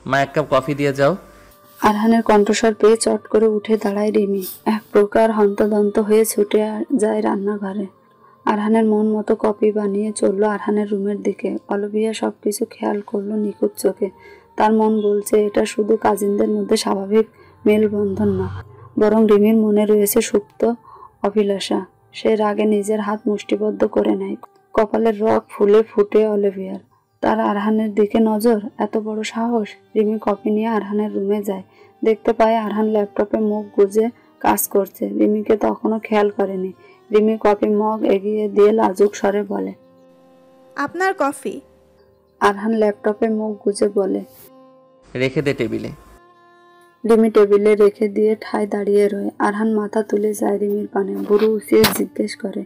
মা, এক cup coffee দিয়ে যাও। আরহানের কণ্ঠস্বর পেয়ে চট করে উঠে দাঁড়ায় রিমি। এক প্রকার হন্তদন্ত হয়ে ছুটে যায় রান্নাঘরে। আরহানের মন মতো কফি বানিয়ে চলল আরহানের রুমের দিকে। অলিভিয়া সবকিছু খেয়াল করলো নিখুঁত চোখে। তার মন বলছে এটা শুধু কাজিনদের মধ্যে স্বাভাবিক মেলবন্ধন না, বরং রিমির মনে রয়েছে সুপ্ত অভিলাষা। সে রাগে নিজের হাত মুষ্টিবদ্ধ করে নেয়। কপালের রগ ফুলে ফুটে অলিভিয়ার। তার আরহানের দিকে নজর, এত বড় সাহস! রিমি কফি নিয়ে আরহানের রুমে যায়। দেখতে পায় আরহান ল্যাপটপে মুখ গুজে কাজ করছে। রিমিকে তখনও খেয়াল করেনি। রিমি কফি মগ এগিয়ে দিয়ে লাজুক স্বরে বলে, আপনার কফি। আরহান ল্যাপটপে মুখ গুজে বলে, রেখে দে টেবিলে। রিমি টেবিলে রেখে দিয়ে ঠায় দাঁড়িয়ে রয়। আরহান মাথা তুলে যায় রিমির পানে, ভুরু উঁচিয়ে জিজ্ঞেস করে,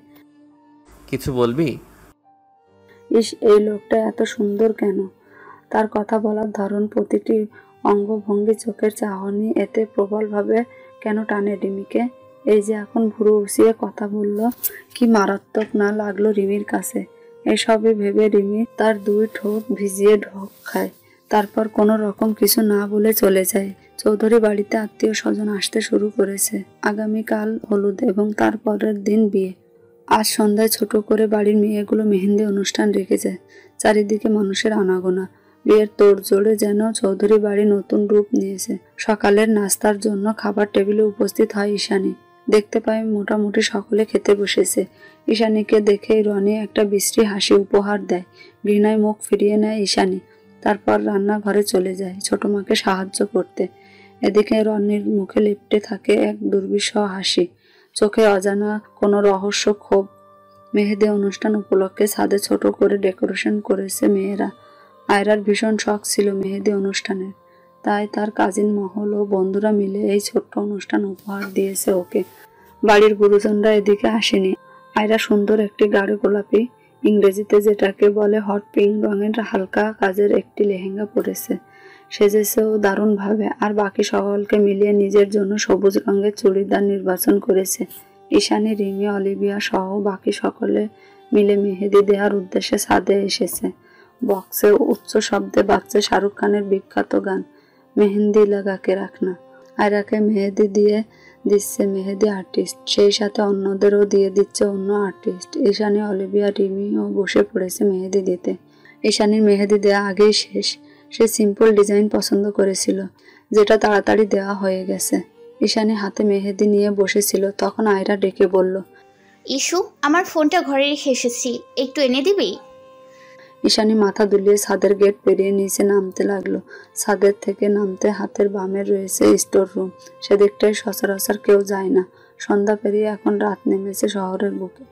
কিছু বলবি? ইস, এই লোকটা এত সুন্দর কেন? তার কথা বলার ধরন, প্রতিটি অঙ্গভঙ্গি, চোখের চাহনি এতে প্রবলভাবে কেন টানে রিমিকে। এই যে এখন ভুরু উঁচিয়ে কথা বলল, কি মারাত্মক না লাগলো রিমির কাছে। এসবই ভেবে রিমি তার দুই ঠোঁট ভিজিয়ে ঢোক খায়। তারপর কোনো রকম কিছু না বলে চলে যায়। চৌধুরী বাড়িতে আত্মীয় স্বজন আসতে শুরু করেছে। আগামীকাল হলুদ এবং তার পরের দিন বিয়ে। আজ সন্ধ্যায় ছোট করে বাড়ির মেয়েগুলো মেহেন্দি অনুষ্ঠান রেখেছে। চারিদিকে মানুষের আনাগোনা। বিয়ের তোড়জোড়ে যেন চৌধুরী বাড়ি নতুন রূপ নিয়েছে। সকালের নাস্তার জন্য খাবার টেবিলে উপস্থিত হয় ঈশানী। দেখতে পাই মোটামুটি সকলে খেতে বসেছে। ঈশানীকে দেখেই রনি একটা বিশ্রী হাসি উপহার দেয়। ঘৃণায় মুখ ফিরিয়ে নেয় ঈশানী। তারপর রান্নাঘরে চলে যায় ছোট মাকে সাহায্য করতে। এদিকে রনির মুখে লিপটে থাকে এক দুর্বিষহ হাসি, চোখে অজানা কোনো রহস্য ক্ষোভ। মেহেদি অনুষ্ঠান উপলক্ষে ছাদে ছোট করে ডেকোরেশন করেছে মেয়েরা। আয়রার ভীষণ শখ ছিল মেহেদি অনুষ্ঠানের, তাই তার কাজিন মহল ও বন্ধুরা মিলে এই ছোট্ট অনুষ্ঠান উপহার দিয়েছে ওকে। বাড়ির গুরুজনরা এদিকে আসেনি। আয়রা সুন্দর একটি গাঢ় গোলাপি, ইংরেজিতে যেটাকে বলে হট পিঙ্ক রঙের হালকা কাজের একটি লেহেঙ্গা পরেছে। সেজেছেও দারুণভাবে। আর বাকি সকলকে মিলিয়ে নিজের জন্য সবুজ রঙের চুড়িদার নির্বাচন করেছে। ঈশানী, রিমি, অলিভিয়া সহ বাকি সকলে মিলে মেহেদি দেওয়ার উদ্দেশ্যে ছাদে এসেছে। বক্সে উচ্চ শব্দে বাজছে শাহরুখ খানের বিখ্যাত গান মেহেন্দি লাগাকে রাখনা। আয়রাকে মেহেদি দিয়ে দিচ্ছে মেহেদি আর্টিস্ট, সেই সাথে অন্যদেরও দিয়ে দিচ্ছে অন্য আর্টিস্ট। ঈশানী, অলিভিয়া, রিমিও বসে পড়েছে মেহেদি দিতে। ঈশানীর মেহেদি দেওয়া আগেই শেষ। সে সিম্পল ডিজাইন পছন্দ করেছিল, যেটা তাড়াতাড়ি দেওয়া হয়ে গেছে। ঈশানী হাতে মেহেদি নিয়ে বসেছিল, তখন আয়রা ডেকে বলল, ইস্যু, আমার ফোনটা ঘরে রেখে এসেছি, একটু এনে দিবি? ঈশানী মাথা দুলিয়ে ছাদের গেট পেরিয়ে নিচে নামতে লাগলো। ছাদের থেকে নামতে হাতের বামে রয়েছে স্টোর রুম। সেদিকটায় সচরাচর কেউ যায় না। সন্ধ্যা পেরিয়ে এখন রাত নেমেছে শহরের বুকে।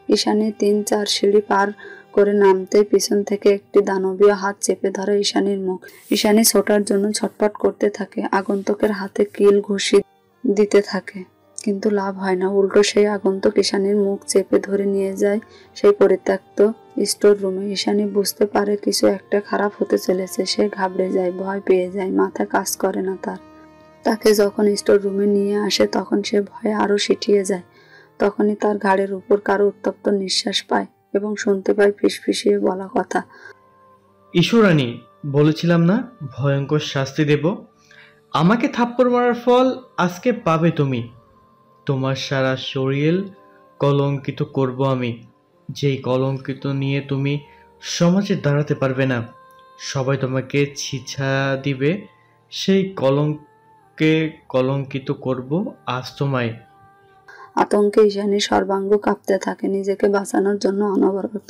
ঈশানী ৩-৪ সিঁড়ি পার করে নামতেই পিছন থেকে একটি দানবীয় হাত চেপে ধরে ঈশানীর মুখ। ঈশানী ছোটার জন্য ছটফট করতে থাকে, আগন্তুকের হাতে কিল ঘুষি দিতে থাকে, কিন্তু লাভ হয় না। উল্টো সেই আগন্তুক ঈশানীর মুখ চেপে ধরে নিয়ে যায় সেই পরিত্যক্ত স্টোর রুমে। ঈশানী বুঝতে পারে কিছু একটা খারাপ হতে চলেছে। সে ঘাবড়ে যায়, ভয় পেয়ে যায়, মাথা কাজ করে না তার। তাকে যখন স্টোর রুমে নিয়ে আসে তখন সে ভয়ে আরো সিঁটিয়ে যায়। তখনই তার ঘাড়ের উপর কারো উত্তপ্ত নিঃশ্বাস পায় এবং শুনতে পায় ফিসফিসিয়ে বলা কথা, ঈশ্বরানী, বলেছিলাম না ভয়ঙ্কর শাস্তি দেব। আমাকে থাপ্পড় মারার ফল আজকে পাবে তুমি। তোমার সারা শরীর কলঙ্কিত করব আমি, যেই কলঙ্কিত নিয়ে তুমি সমাজে দাঁড়াতে পারবে না। সবাই তোমাকে ছিছা দিবে। সেই কলঙ্কে কলঙ্কিত করব আজ তোমায়। আতঙ্কে ঈশানীর সর্বাঙ্গ কাঁপতে থাকে। নিজেকে বাঁচানোর জন্য অনবরত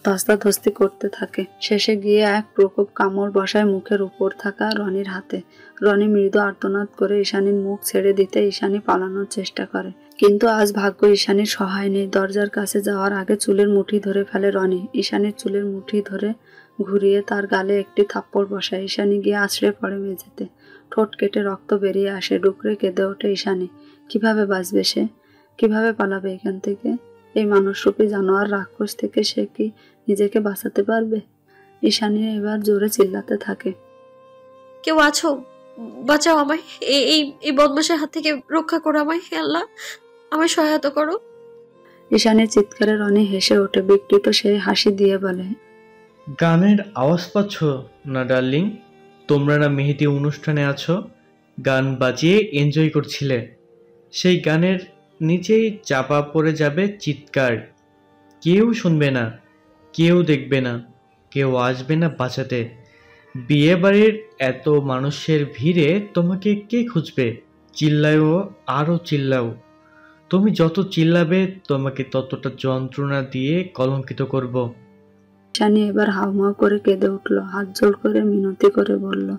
ধস্তাধস্তি করতে থাকে। শেষে গিয়ে এক প্রকোপ কামড় বসায় মুখের উপর থাকা রনির হাতে। রনি মৃদু আর্তনাদ করে ঈশানীর মুখ ছেড়ে দিতে ঈশানী পালানোর চেষ্টা করে, কিন্তু আজ ভাগ্য ঈশানীর সহায় নেই। দরজার কাছে যাওয়ার আগে চুলের মুঠি ধরে ফেলে রনি। ঈশানীর চুলের মুঠি ধরে ঘুরিয়ে তার গালে একটি থাপ্পড় বসায়। ঈশানী গিয়ে আছড়ে পড়ে মেঝেতে। ঠোঁট কেটে রক্ত বেরিয়ে আসে। ডুকরে কেঁদে ওঠে ঈশানী। কিভাবে বাঁচবে সে? কিভাবে পালাবে এখান থেকে? এই মানুষরূপী জানোয়ার রাক্ষস থেকে সে কি নিজেকে বাঁচাতে পারবে? ঈশানী এবার জোরে চিল্লাতে থাকে, কেউ আছো? বাঁচাও আমায়, এই বদমাশের হাত থেকে রক্ষা করো আমায়, হে আল্লাহ, আমায় সহায়তা করো। ঈশানীর চিৎকারে রনি হেসে ওঠে। বিকৃত সেই হাসি দিয়ে বলে, গানের আওয়াজ পাচ্ছ না ডার্লিং? তোমরা না মেহেদি অনুষ্ঠানে আছো, গান বাজিয়ে এনজয় করছিলে। সেই গানের নিচেই চাপা পড়ে যাবে চিৎকার। কেউ শুনবে না, কেউ দেখবে না, কেউ আসবে না বাঁচাতে। বিয়ে বাড়ির এত মানুষের ভিড়ে তোমাকে কে খুঁজবে? চিল্লাও, আরো চিল্লাও। তুমি যত চিল্লাবে তোমাকে ততটা যন্ত্রণা দিয়ে কলঙ্কিত করব। ঈশানী এবার হাউমাউ করে কেঁদে উঠল, হাত জোড় করে মিনতি করে বলল,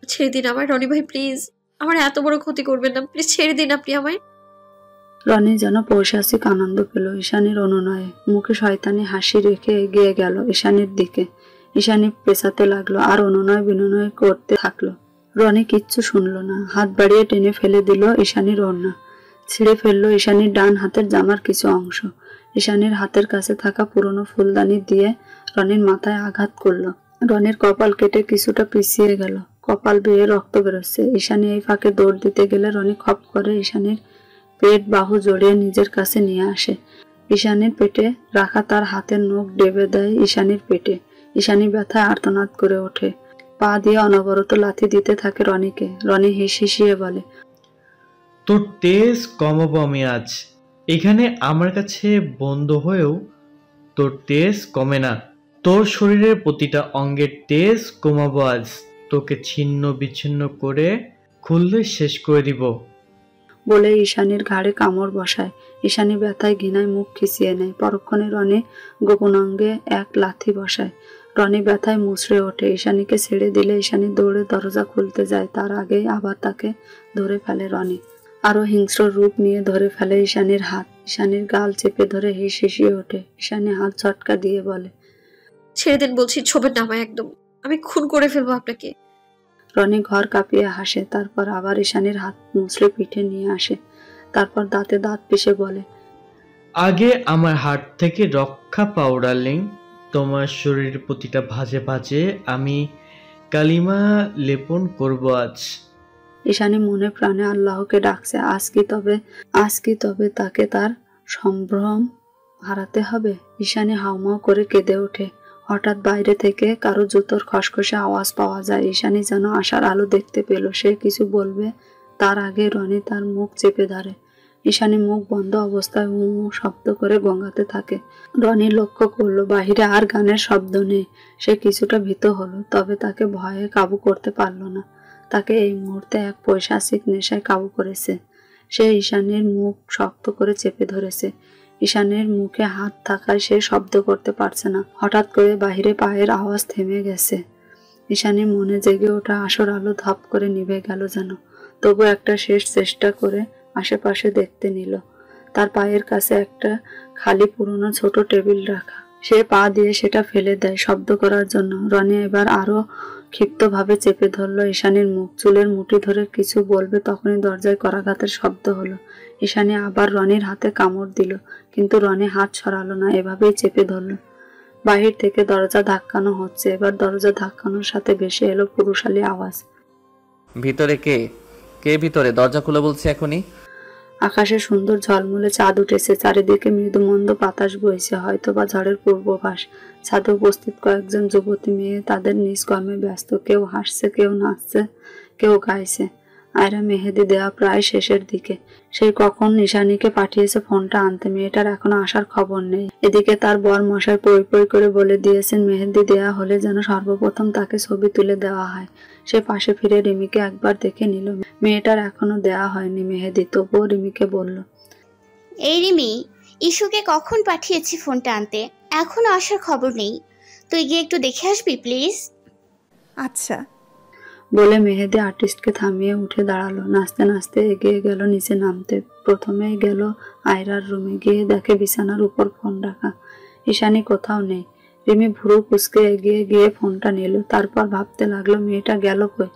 ছেড়ে দিন আমায় রনি ভাই, প্লিজ। আমার এত বড় ক্ষতি করবেন না, প্লিজ ছেড়ে দিন আপনি আমায়। রনি যেন পৈশাচিক আনন্দ পেল ঈশানীর অনুনয়ে। মুখে শয়তানি হাসি রেখে এগিয়ে গেল ঈশানীর দিকে। ঈশানী পেছাতে লাগলো আর অনুনয় বিনয় করতে থাকলো। রনি কিচ্ছু শুনল না, হাত বাড়িয়ে টেনে ফেলে দিল ঈশানীর ওড়না। ছিঁড়ে ফেললো ঈশানীর ডান হাতের জামার কিছু অংশ। ঈশানীর হাতের কাছে থাকা পুরনো ফুলদানি দিয়ে রনির মাথায় আঘাত করলো। রনির কপাল কেটে কিছুটা পিছিয়ে গেল, কপাল বেয়ে রক্ত বেরোচ্ছে। ঈশানী এই ফাঁকে দৌড় দিতে গেলে রনি খপ করে ঈশানীর পেট বাহু জড়িয়ে নিজের কাছে নিয়ে আসে। ঈশানীর পেটে রাখা তার হাতের নখ ডেবে দেয় ঈশানীর পেটে। ঈশানী ব্যথায় আর্তনাদ করে ওঠে, পা দিয়ে অনবরত লাথি দিতে থাকে রনিকে। রনি হিসিয়ে বলে, তোর তেজ কমাবো আমি আজ। এখানে আমার কাছে বন্ধ হয়েও তোর তেজ কমে না। তোর শরীরের প্রতিটা অঙ্গের তেজ কমাবো আজ। তোকে ছিন্ন বিচ্ছিন্ন করে খুললে শেষ করে দিব। বলে ঈশানীর ঘাড়ে কামড় বসায়। ঈশানী ব্যথায় ঘৃণায় মুখ খিচিয়ে নেয়। পরক্ষণে রনি গোপন অঙ্গে এক লাথি বসায়। রনি ব্যথায় মুচড়ে ওঠে। ঈশানীকে ছেড়ে দিলে ঈশানী দৌড়ে দরজা খুলতে যায়, তার আগেই আবার তাকে ধরে ফেলে রনি। আরো হিংস্র রূপ নিয়ে ধরে ফেলে ঈশানীর হাত। ঈশানীর গাল চেপে ধরে হিসিয়ে ওঠে। ঈশানী হাত ঝটকা দিয়ে বলে, ছেড়ে দেন বলছি, ছোবেন না আমায় একদম, আমি খুন করে ফেলবো আপনাকে। রনি ঘর কাঁপিয়ে হাসে, তারপর আবার ঈশানীর হাত মুচড়ে পিঠে নিয়ে আসে। তারপর দাঁতে দাঁত পিষে বলে, আগে আমার হাত থেকে রক্ষা পাও ডার্লিং। তোমার শরীরের প্রতিটা ভাঁজে ভাঁজে আমি কালিমা লেপন করব আজ। ঈশানী মনে প্রাণে আল্লাহকে ডাকছে। আজ কি তবে তাকে তার সম্ভ্রম হারাতে হবে? ঈশানী হাউমাউ করে কেঁদে ওঠে। হঠাৎ বাইরে থেকে কারো জুতোর খসখসে আওয়াজ পাওয়া যায়। ঈশানী যেন আশার আলো দেখতে পেল। সে কিছু বলবে তার আগে রনি তার মুখ চেপে ধরে। ঈশানী মুখ বন্ধ অবস্থায় হু হু শব্দ করে গঙ্গাতে থাকে। রনি লক্ষ্য করলো বাহিরে আর গানের শব্দ নেই। সে কিছুটা ভীত হলো, তবে তাকে ভয়ে কাবু করতে পারলো না। তাকে এই মুহূর্তে এক পৈশাচিক নেশায় কাবু করেছে। সে ঈশানীর মুখ শক্ত করে চেপে ধরেছে। ঈশানীর মুখে হাত থাকায় সে শব্দ করতে পারছে না। হঠাৎ করে বাহিরে পায়ের আওয়াজ থেমে গেছে। ঈশানীর মনে জেগে ওঠা আসর আলো ধপ করে নিভে গেল যেন। তবু একটা শেষ চেষ্টা করে আশেপাশে দেখতে নিল। তার পায়ের কাছে একটা খালি পুরনো ছোট টেবিল রাখা। সে পা দিয়ে সেটা ফেলে দেয় শব্দ করার জন্য। রনি এবার আরো ক্ষিপ্তভাবে চেপে ধরলো ঈশানীর মুখ। চুলের মুঠি ধরে কিছু বলবে, তখনই দরজায় করাঘাতের শব্দ হলো। ঈশানী আবার রনির হাতে কামড় দিল, কিন্তু রনি হাত সরালো না, এভাবেই চেপে ধরলো। বাহির থেকে দরজা ধাক্কানো হচ্ছে। এবার দরজা ধাক্কানোর সাথে ভেসে এলো পুরুষালী আওয়াজ, ভিতরে কে? কে ভিতরে? দরজা খুলে বলছি এখনই। আকাশে সুন্দর ঝলমলে চাঁদ উঠেছে। চারিদিকে মৃদুমন্দ বাতাস বইছে, হয়তোবা ঝড়ের পূর্বাভাস। ছাদে উপস্থিত কয়েকজন যুবতী মেয়ে তাদের নিজ কর্মে ব্যস্ত। কেউ হাসছে, কেউ নাচছে, কেউ গাইছে। আয়রা মেহেদি দেওয়া প্রায় শেষের দিকে। সেই কখন ঈশানীকে পাঠিয়েছে ফোনটা আনতে। মেয়েটার এখনো আসার খবর নেই। এদিকে তার বর মশাই পই পই করে বলে দিয়েছেন মেহেদি দেয়া হলে যেন সর্বপ্রথম তাকে ছবি তুলে দেওয়া হয়। সে পাশে ফিরে রিমিকে একবার দেখে নিল। মেয়েটার এখনো দেয়া হয়নি মেহেদি, তবুও রিমিকে বলল, এই রিমি, ইস্যুকে কখন পাঠিয়েছি ফোনটা আনতে, এখনো আসার খবর নেই। তুই গিয়ে একটু দেখে আসবি প্লিজ। আচ্ছা। বলে মেহেদি আর্টিস্টকে থামিয়ে উঠে দাঁড়ালো। নাচতে নাচতে এগিয়ে গেল নিচে নামতে। প্রথমেই গেল আয়রার রুমে। গিয়ে দেখে বিছানার উপর ফোন রাখা। ঈশানী কোথাও নেই। রিমি ভুরু কুচকে এগিয়ে গিয়ে ফোনটা নিল। তারপর ভাবতে লাগলো মেয়েটা গেল কই।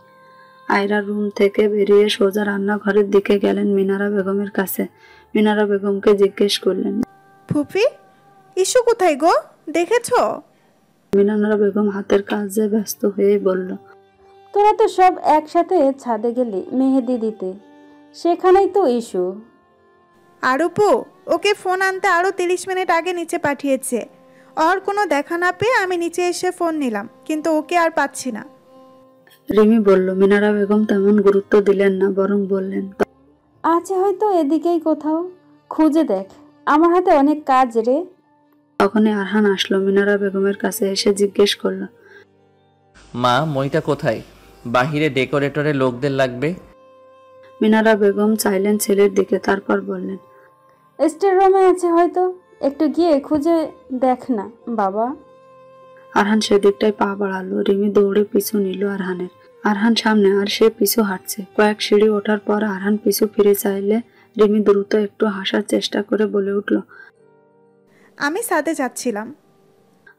আয়রার রুম থেকে বেরিয়ে সোজা রান্নাঘরের দিকে গেলেন মিনারা বেগমের কাছে। মিনারা বেগমকে জিজ্ঞেস করলেন, ফুপি, ইস্যু কোথায় গো, দেখেছো? মিনারা বেগম হাতের কাজে ব্যস্ত হয়ে বলল, তোরা তো সব একসাথে ছাদে গেলি মেহেদি দিতে, সেখানেই তো ইস্যু। আর উপু, ওকে ফোন আনতে আরো 30 মিনিট আগে নিচে পাঠিয়েছে। ওর কোনো দেখা না পেয়ে আমি নিচে এসে ফোন নিলাম, কিন্তু ওকে আর পাচ্ছি না। রিমি বলল। মিনারা বেগম তেমন গুরুত্ব দিলেন না, বরং বললেন, আছে হয়তো এদিকেই কোথাও, খুঁজে দেখ, আমার হাতে অনেক কাজ রে। তখনই আরহান আসলো। মিনারা বেগমের কাছে এসে জিজ্ঞেস করলো, মা মইটা কোথায়? বাহিরে ডেকোরেটরে লোকদের লাগবে। মিনারা বেগম চাইলেন ছেলের দিকে, তারপর বললেন, স্টোর রুমে আছে হয়তো, একটু গিয়ে খুঁজে দেখ না বাবা। আরহান সেদিকটাই পা বাড়ালো। রিমি দৌড়ে পিছু নিল আরহানের। আরহান সামনে আর সে পিছু হাঁটছে। কয়েক সিঁড়ি ওঠার পর আরহান পিছু ফিরে চাইলে রিমি দ্রুত একটু হাসার চেষ্টা করে বলে উঠল, আমি সাথে যাচ্ছিলাম।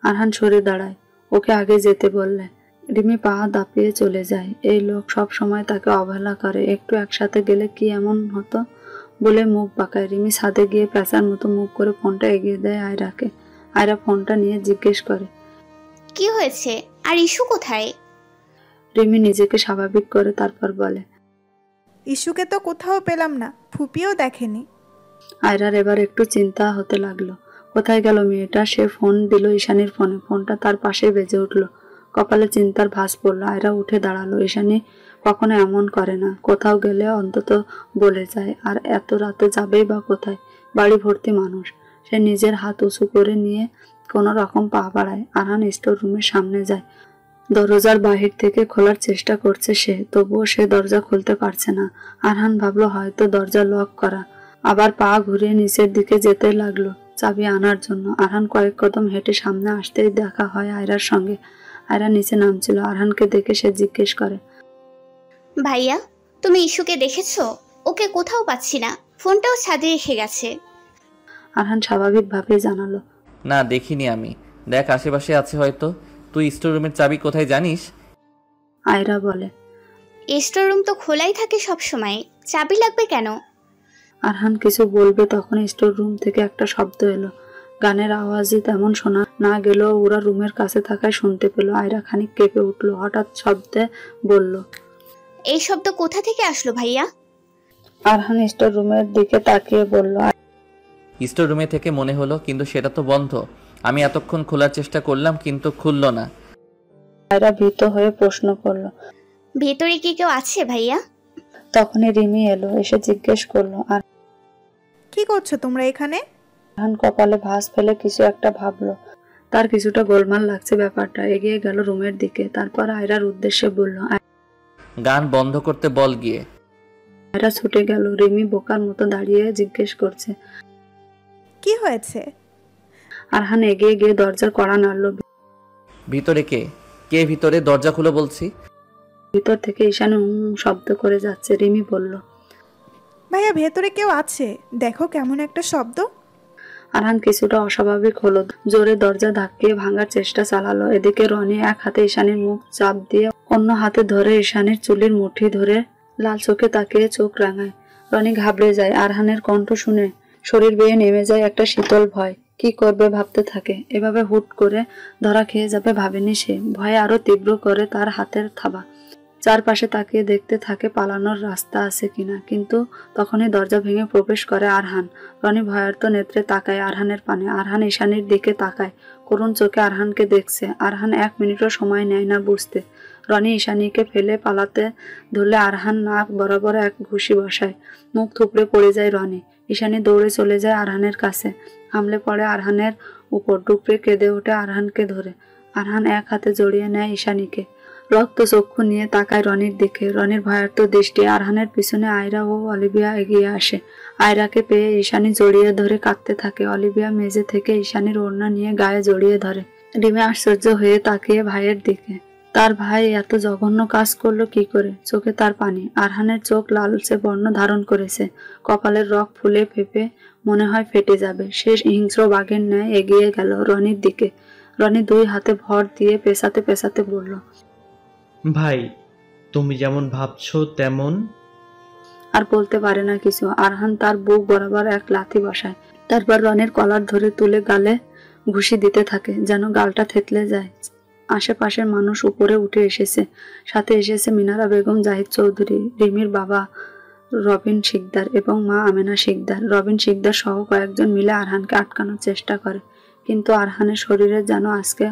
আরহান সরে দাঁড়ায়। ওকে আগে যেতে বললে। রিমি পা দাপিয়ে চলে যায়। এই লোক সব সময় তাকে অবহেলা করে, একটু একসাথে গেলে কি এমন হতো বলে মুখ বাঁকায়। রিমি ছাদে গিয়ে পেঁচার মতো মুখ করে ফোনটা এগিয়ে দেয় আয়রাকে। আয়রা ফোনটা নিয়ে জিজ্ঞেস করে, কি হয়েছে? আর ইস্যু কোথায়? রিমি নিজেকে স্বাভাবিক করে তারপর বলে, ইস্যুকে তো কোথাও পেলাম না, ফুপিও দেখেনি। আয়রার এবার একটু চিন্তা হতে লাগলো। কোথায় গেল মেয়েটা? সে ফোন দিল ঈশানীর ফোনে। ফোনটা তার পাশে বেজে উঠল। কপালে চিন্তার ভাঁজ পড়লো। আয়রা উঠে দাঁড়ালো। ঈশানী কখনো এমন করে না, কোথাও গেলে অন্তত বলে যায়। আর এত রাতে যাবেই বা কোথায়? বাড়ি ভর্তি মানুষ। সে নিজের হাত উঁচু করে নিয়ে কোনো রকম পা বাড়ায়। আরহান স্টোর রুমের সামনে যায়। দরজার বাহির থেকে খোলার চেষ্টা করছে সে, তবুও সে দরজা খুলতে পারছে না। আরহান ভাবলো হয়তো দরজা লক করা। আবার পা ঘুরিয়ে নিচের দিকে যেতে লাগলো চাবি আনার জন্য। আরহান কয়েক কদম হেঁটে সামনে আসতেই দেখা হয় আয়রার সঙ্গে। আয়রা নিচে নামছিল। আরহানকে দেখে সে জিজ্ঞেস করে, ভাইয়া, তুমি ইস্যুকে দেখেছো? ওকে কোথাও পাচ্ছি না, ফোনটাও ছাদে রেখে গেছে। আরহান স্বাভাবিকভাবে জানালো, না দেখিনি আমি। দেখ আশেপাশে আছে হয়তো। তুই স্টোর রুমের চাবি কোথায় জানিস? আয়রা বলে। স্টোর রুম তো খোলাই থাকে সব সময়, চাবি লাগবে কেন? আরহান কিছু বলবে তখন স্টোর রুম থেকে একটা শব্দ এলো। গানের আওয়াজে তেমন শোনা না গেলেও ওরা রুমের কাছে থাকায় শুনতে পেল। আয়রা খানিক কেঁপে উঠলো। হঠাৎ শব্দে বলল, এই শব্দ কোথা থেকে আসলো ভাইয়া? আরহান স্টোর রুমের দিকে তাকিয়ে বলল, স্টোর রুমে থেকে মনে হলো, কিন্তু সেটা তো বন্ধ। আমি এতক্ষণ খোলার চেষ্টা করলাম কিন্তু খুললো না। আয়রা ভীত হয়ে প্রশ্ন করলো, ভেতরে কি কেউ আছে ভাইয়া? তখনই রিমি এলো। এসে জিজ্ঞেস করলো, আর কি করছো তোমরা এখানে? আরহান কপালে ভাঁজ ফেলে কিছু একটা ভাবলো। তার কিছুটা গোলমাল লাগছে ব্যাপারটা। এগিয়ে গেল রুমের দিকে। তারপর আয়রার উদ্দেশ্যে বলল, গান বন্ধ করতে বল গিয়ে। আয়রা ছুটে গেল। রিমি বোকার মতো দাঁড়িয়ে জিজ্ঞেস করছে, কি হয়েছে? আরহান এগিয়ে গিয়ে দরজার কড়া নাড়ল। ভিতরে কে? কে ভিতরে? দরজা খুলে বলছি। ভিতর থেকে ঈশানী শব্দ করে যাচ্ছে। রিমি বলল, ভাইয়া ভেতরে কেউ আছে, দেখো কেমন একটা শব্দ। আরহান কিছুটা অস্বাভাবিক হলো। জোরে দরজা ধাক্কিয়ে ভাঙার চেষ্টা চালালো। এদিকে রনি এক হাতে ঈশানীর মুখ চাপ দিয়ে অন্য হাতে ধরে ঈশানীর চুলের মুঠি ধরে লাল চোখে তাকিয়ে চোখ রাঙায়। রনি ঘাবড়ে যায়। আরহানের কণ্ঠ শুনে শরীর বেয়ে নেমে যায় একটা শীতল ভয়। কি করবে ভাবতে থাকে। এভাবে হুট করে ধরা খেয়ে যাবে ভাবেনি সে। ভয়ে আরো তীব্র করে তার হাতের থাবা। চারপাশে তাকিয়ে দেখতে থাকে পালানোর রাস্তা আছে কিনা। কিন্তু তখনই দরজা ভেঙে প্রবেশ করে আরহান। রনি ভয়ার্ত নেত্রে তাকায় আরহানের পানে। আরহান ঈশানীর দিকে তাকায়, করুণ চোখে আরহানকে দেখছে। আরহান 1 মিনিটও সময় নেয় না বুঝতে। রনি ঈশানীকে ফেলে পালাতে ধরলে আরহান নাক বরাবর এক ঘুষি বসায়। মুখ থুবড়ে পড়ে যায় রনি। ঈশানী দৌড়ে চলে যায় আরহানের কাছে, হামলে পড়ে আরহানের উপর, ডুকরে কেঁদে ওঠে আরহানকে ধরে। আরহান এক হাতে জড়িয়ে নেয় ঈশানীকে। রক্ত চক্ষু নিয়ে তাকায় রনির দিকে। রনির ভয়ার্ত দৃষ্টি। আরহানের পিছনে আয়রা ও অলিভিয়া এগিয়ে আসে। আয়রাকে পেয়ে ঈশানী জড়িয়ে ধরে কাঁদতে থাকে। অলিভিয়া মেঝে থেকে ঈশানীর ওড়না নিয়ে গায়ে জড়িয়ে ধরে। রিমি আশ্চর্য হয়ে তাকিয়ে ভাইয়ের দিকে। তার ভাই এত জঘন্য কাজ করলো কি করে? চোখে তার পানি। আরহানের চোখ লালচে বর্ণ ধারণ করেছে। কপালের রগ ফুলে ফেপে মনে হয় ফেটে যাবে। সে হিংস্র বাঘের ন্যায় এগিয়ে গেল রনির দিকে। রনি 2 হাতে ভর দিয়ে পেছাতে পেছাতে বলল, ভাই, তুমি যেমন ভাবছো তেমন। আর বলতে পারে না কিছু। আরহান তার বুক বরাবর এক লাথি বসায়। তারপর রনির কলার ধরে তুলে গালে ঘুষি দিতে থাকে, যেন গালটা থেতলে যায়। আশেপাশের মানুষ উপরে উঠে এসেছে। সাথে এসেছে মিনারা বেগম, জাহিদ চৌধুরী, রিমির বাবা রবিন শিকদার এবং মা আমেনা শিকদার। রবিন শিকদার সহ কয়েকজন মিলে আরহানকে আটকানোর চেষ্টা করে, কিন্তু আরহানের শরীরে যেন আজকে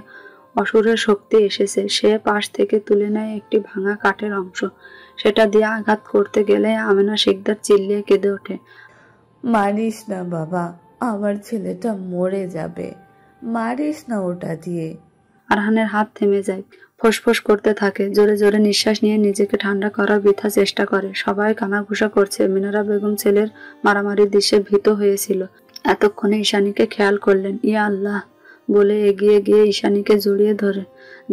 অসুরের শক্তি এসেছে। সে পাশ থেকে তুলে নেয় একটি ভাঙা কাঠের অংশ। সেটা দিয়ে আঘাত করতে গেলে আমেনা শিকদার চিল্লিয়ে কেঁদে ওঠে। মারিস না বাবা, আমার ছেলেটা মরে যাবে, মারিস না ওটা দিয়ে। আরহানের হাত থেমে যায়, ফোঁসফোঁস করতে থাকে, জোরে জোরে নিঃশ্বাস নিয়ে নিজেকে ঠান্ডা করার বৃথা চেষ্টা করে। সবাই কানাঘুষা করছে। মিনারা বেগম ছেলের মারামারির দৃশ্যে ভীত হয়েছিল। এতক্ষণে ঈশানীকে খেয়াল করলেন। ইয়া আল্লাহ বলে এগিয়ে গিয়ে ঈশানীকে জড়িয়ে ধরে।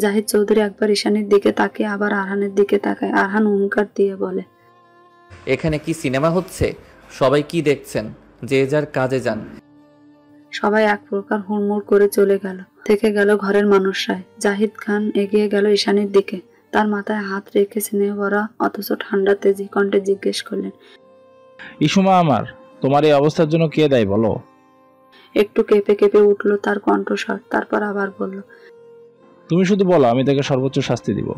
জাহিদ চৌধুরী একবার ঈশানীর দিকে তাকিয়ে আবার আরহানের দিকে তাকায়। আরহান হুঙ্কার দিয়ে বলে, এখানে কি সিনেমা হচ্ছে? সবাই কি দেখছেন? যে যার কাজে যান। সবাই এক প্রকার হুড়মুড় করে চলে গেল। থেকে গেল ঘরের মানুষরাই। জাহিদ খান এগিয়ে গেল ঈশানীর দিকে। তার মাথায় হাত রেখে স্নেহ ভরা অথচ ঠান্ডা তেজি কণ্ঠে জিজ্ঞেস করলেন, ইসুমা আমার, তোমার এই অবস্থার জন্য কে দায়ী বলো? একটু কেঁপে কেঁপে উঠল তার কণ্ঠস্বর। তারপর আবার বলল, তুমি শুধু বলো, আমি তাকে সর্বোচ্চ শাস্তি দিব।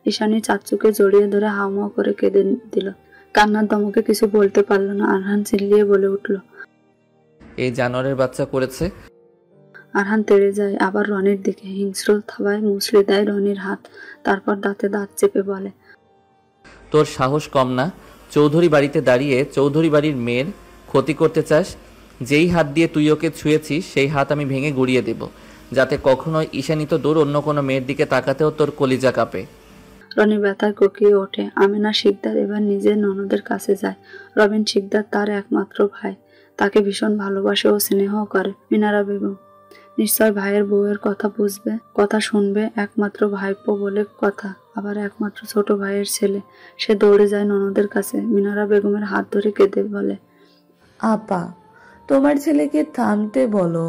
ঈশানী চাচ্চুকে জড়িয়ে ধরে হাউমাউ করে কেঁদে দিল। কান্নার দমকে কিছু বলতে পারল না। আরহান চিল্লিয়ে বলে উঠল, এই জানোয়ারের বাচ্চা করেছে। আরহান তেড়ে যায় আবার রনির দিকে। হিংস্র থাবায় মুচড়ে দেয় রনির হাত। তারপর দাঁতে দাঁত চেপে বলে, তোর সাহস কম না? চৌধুরী বাড়িতে দাঁড়িয়ে চৌধুরী বাড়ির মেয়ের ক্ষতি করতে চাস? যেই হাত দিয়ে তুই ওকে ছুঁয়েছিস সেই হাত আমি ভেঙে গুড়িয়ে দেব, যাতে কখনো ঈশানী তো দূর অন্য কোনো মেয়ের দিকে তাকাতেও তোর কলিজা কাঁপে। রনি ব্যথায় কোকিয়ে ওঠে। আমেনা শিকদার এবার নিজের ননদের কাছে যায়। রবিন শিকদার তার একমাত্র ভাই। তাকে ভীষণ ভালোবাসে ও স্নেহ করে। মিনারা বেগম নিশ্চয় ভাইয়ের বউয়ের কথা বুঝবে, কথা শুনবে। একমাত্র ভাইপো বলে কথা, আবার একমাত্র ছোট ভাইয়ের ছেলে। সে দৌড়ে যায় ননদের কাছে। মিনারা বেগমের হাত ধরে কেঁদে বলে, আপা, তোমার ছেলেকে থামতে বলো।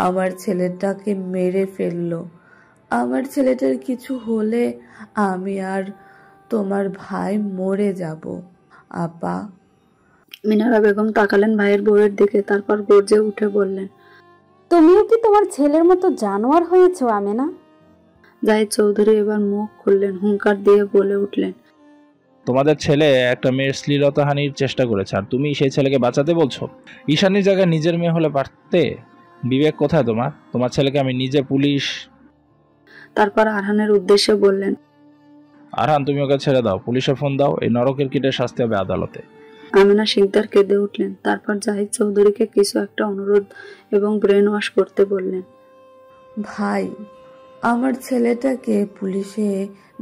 আমার ছেলেটাকে মেরে ফেললো। আমার ছেলেটার কিছু হলে আমি আর তোমার ভাই মরে যাব। আপা। মিনারা বেগম তাকালেন ভাইয়ের বউয়ের দিকে। তারপর গর্জে উঠে বললেন, তুমিও কি তোমার ছেলের মতো জানোয়ার হয়েছো আমেনা? জাহিদ চৌধুরী এবার মুখ খুললেন। হুঙ্কার দিয়ে বলে উঠলেন, তোমাদের ছেলে একটা মেয়ের শ্লীলতাহানির চেষ্টা করেছে, আর তুমি সেই ছেলেকে বাঁচাতে বলছো? ঈশানীর জায়গায় নিজের মেয়ে হলে পারতে। বিবেক কোথায় তোমার? তোমার ছেলেকে আমি নিজে পুলিশ। তারপর আরহানের উদ্দেশ্যে বললেন, আরহান, তুমি ওকে ছেড়ে দাও, পুলিশে ফোন দাও। এই নরকের কীটের শাস্তি হবে আদালতে। আমেনা শিকদার কেঁদে উঠলেন। তারপর জাহিদ চৌধুরীকে কিছু একটা অনুরোধ এবং ব্রেন ওয়াশ করতে বললেন। ভাই, আমার ছেলেটাকে পুলিশে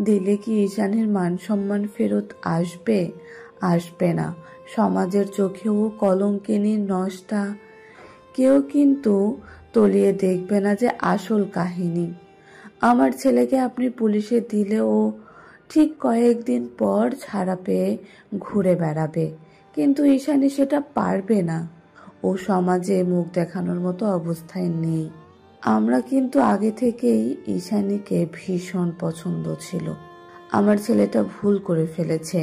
দিলে কি ঈশানের মান সম্মান ফেরত আসবে? আসবে না। সমাজের চোখেও কলঙ্কিনী নষ্টা। কেউ কিন্তু তলিয়ে দেখবে না যে আসল কাহিনী। আমার ছেলেকে আপনি পুলিশে দিলেও ঠিক কয়েকদিন পর ছাড়া পেয়ে ঘুরে বেড়াবে, কিন্তু ঈশানী সেটা পারবে না। ও সমাজে মুখ দেখানোর মতো অবস্থায় নেই। আমরা কিন্তু আগে থেকেই ঈশানীকে ভীষণ পছন্দ ছিল। আমার ছেলেটা ভুল করে ফেলেছে।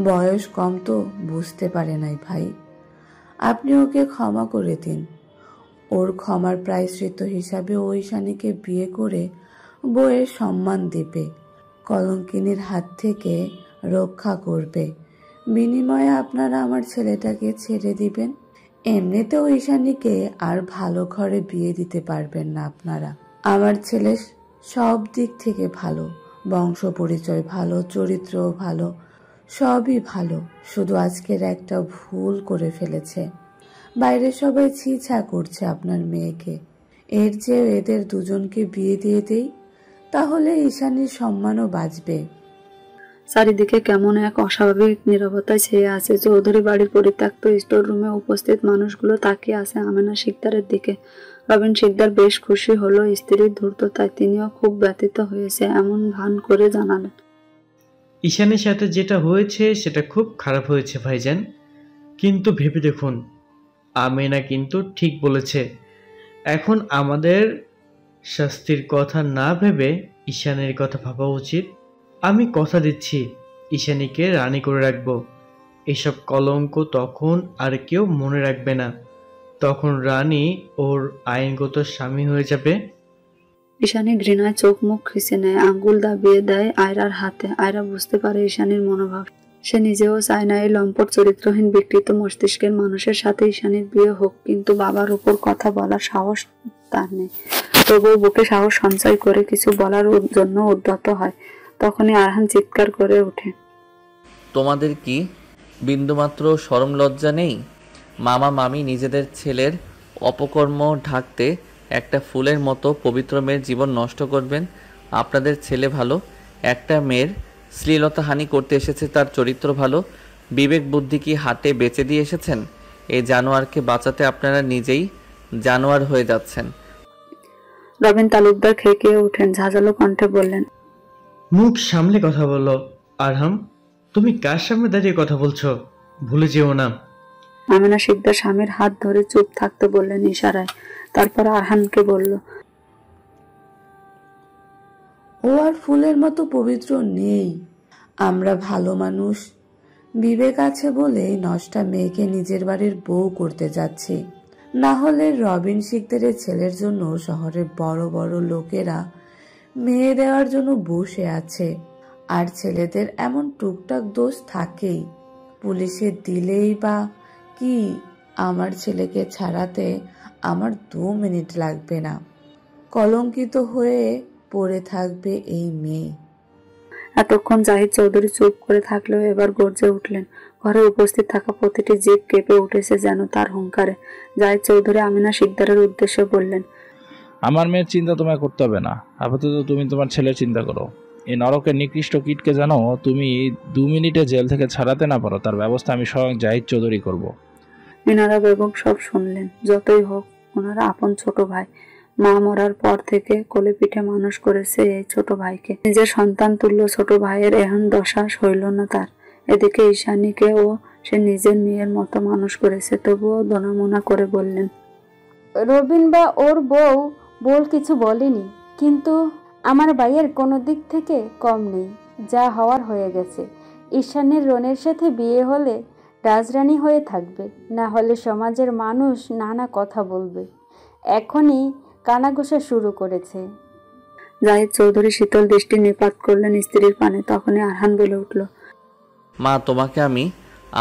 বয়স কম তো বুঝতে পারে নাই ভাই। আপনি ওকে ক্ষমা করে দিন। ওর ক্ষমার প্রায়শ্চিত্ত হিসাবে ও ঈশানীকে বিয়ে করে বউয়ের সম্মান দেবে, কলঙ্কিনীর হাত থেকে রক্ষা করবে। বিনিময়ে আপনারা আমার ছেলেটাকে ছেড়ে দিবেন। এমনিতেও ঈশানীকে আর ভালো ঘরে বিয়ে দিতে পারবেন না আপনারা। আমার ছেলে সব দিক থেকে ভালো, বংশ পরিচয় ভালো, চরিত্রও ভালো, সবই ভালো। শুধু আজকের একটা ভুল করে ফেলেছে। বাইরে সবাই ছিছা করছে আপনার মেয়েকে। এর চেয়ে এদের দুজনকে বিয়ে দিয়ে দেই, তাহলে ঈশানীর সম্মানও বাঁচবে। চারিদিকে কেমন এক অস্বাভাবিক নীরবতায় ছেয়ে আছে। চৌধুরী বাড়ির পরিত্যক্ত স্টোর রুমে উপস্থিত মানুষগুলো তাকিয়ে আছে আমেনা শিকদারের দিকে। রবিন শিকদার বেশ খুশি হলো স্ত্রীর ধূর্ততায়। তিনিও খুব ব্যথিত হয়েছে এমন ভান করে জানালেন, ঈশানের সাথে যেটা হয়েছে সেটা খুব খারাপ হয়েছে ভাইজান, কিন্তু ভেবে দেখুন, আমেনা কিন্তু ঠিক বলেছে। এখন আমাদের শাস্তির কথা না ভেবে ঈশানের কথা ভাবা উচিত। আমি কথা দিচ্ছি ঈশানীকে রানী করে রাখবো। এসব কলঙ্ক তখন আর কেউ মনে রাখবে না। তখন রানী ওর আইনগত স্বামী হয়ে যাবে। ঈশানী ঘৃণায় চোখ মুখ খিচে নেয়, আঙ্গুল দাবিয়ে দেয় আয়রার হাতে। আয়রা বুঝতে পারে ঈশানীর মনোভাব। সে নিজেও চায় না এই লম্পট চরিত্রহীন বিকৃত মস্তিষ্কের মানুষের সাথে ঈশানীর বিয়ে হোক, কিন্তু বাবার উপর কথা বলার সাহস তার নেই। তবুও বুকে সাহস সঞ্চয় করে কিছু বলার জন্য উদ্যত হয়। তখনই আরহান চিৎকার করে ওঠে। তোমাদের কি বিন্দুমাত্র শরম লজ্জা নেই? মামা মামি নিজেদের ছেলের অপকর্ম ঢাকতে একটা ফুলের মতো পবিত্র মেয়ের জীবন নষ্ট করবেন? আপনাদের ছেলে ভালো, একটা মেয়ের শ্লীলতাহানি করতে এসেছে, তার চরিত্র ভালো, বিবেক বুদ্ধি কি হাতে বেচে দিয়ে এসেছেন? এই জানোয়ারকে বাঁচাতে আপনারা নিজেই জানোয়ার হয়ে যাচ্ছেন। রবিন তালুকদার খেকে ওঠেন, ঝাঁঝালো কণ্ঠে বললেন, মুখ সামলে কথা বলো। আরহাম, তুমি কার সামনে দাঁড়িয়ে কথা বলছো? ভুলে যেও না। আমেনা শিকদার স্বামীর হাত ধরে চুপ থাকতে বললেন ইশারায়। তারপর আরহানকে বলল, ও আর ফুলের মতো পবিত্র নেই। আমরা ভালো মানুষ, বিবেক আছে বলে নষ্টা মেয়েকে নিজের বাড়ির বউ করতে যাচ্ছি। না হলে রবিন শিকদারের ছেলের জন্য শহরের বড় বড় লোকেরা মেয়ে দেওয়ার জন্য বসে আছে। আর ছেলেদের এমন টুকটাক দোষ থাকেই, পুলিশে দিলেই বা কি আমার ছেলেকে ছাড়াতে আমার 2 মিনিট লাগবে না। কলঙ্কিত হয়ে পড়ে থাকবে এই মেয়ে। এতক্ষণ জাহিদ চৌধুরী চুপ করে থাকলেও এবার গর্জে উঠলেন। ঘরে উপস্থিত থাকা প্রতিটি জিভ কেঁপে উঠেছে যেন তার হুঙ্কারে। জাহিদ চৌধুরী আমিনা শিকদারের উদ্দেশ্যে বললেন, আমার মেয়ের চিন্তা তোমায় করতে হবে না, আপাতত তুমি তোমার ছেলের চিন্তা করো। এই নরকের নিকৃষ্ট কীটকে জানো তুমি 2 মিনিটে জেল থেকে ছাড়াতে না পারো, তার ব্যবস্থা আমি স্বয়ং জাহিদ চৌধুরী করব। মিনারা বেগম সব শুনলেন। যতই হোক ওনারা আপন ছোট ভাই। মা মরার পর থেকে কোলে পিঠে মানুষ করেছে এই ছোট ভাইকে। নিজের সন্তান তুল্য ছোট ভাইয়ের এহেন দশা সইল না তার। এদিকে ঈশানীকেও সে নিজের মেয়ের মতো মানুষ করেছে। তবুও দোনামোনা করে বললেন, রবিন বা ওর বউ বল কিছু বলেনি, কিন্তু আমার ভাইয়ের কোনো দিক থেকে কম নেই। যা হওয়ার হয়ে গেছে। ঈশানের রনের সাথে বিয়ে হলে রাজরানী হয়ে থাকবে, না হলে সমাজের মানুষ নানা কথা বলবে। এখনই কানাঘুষা শুরু করেছে। জাহিদ চৌধুরী শীতল দৃষ্টি নিপাত করলেন স্ত্রীর পানে। তখনই আরহান বলে উঠল, মা, তোমাকে আমি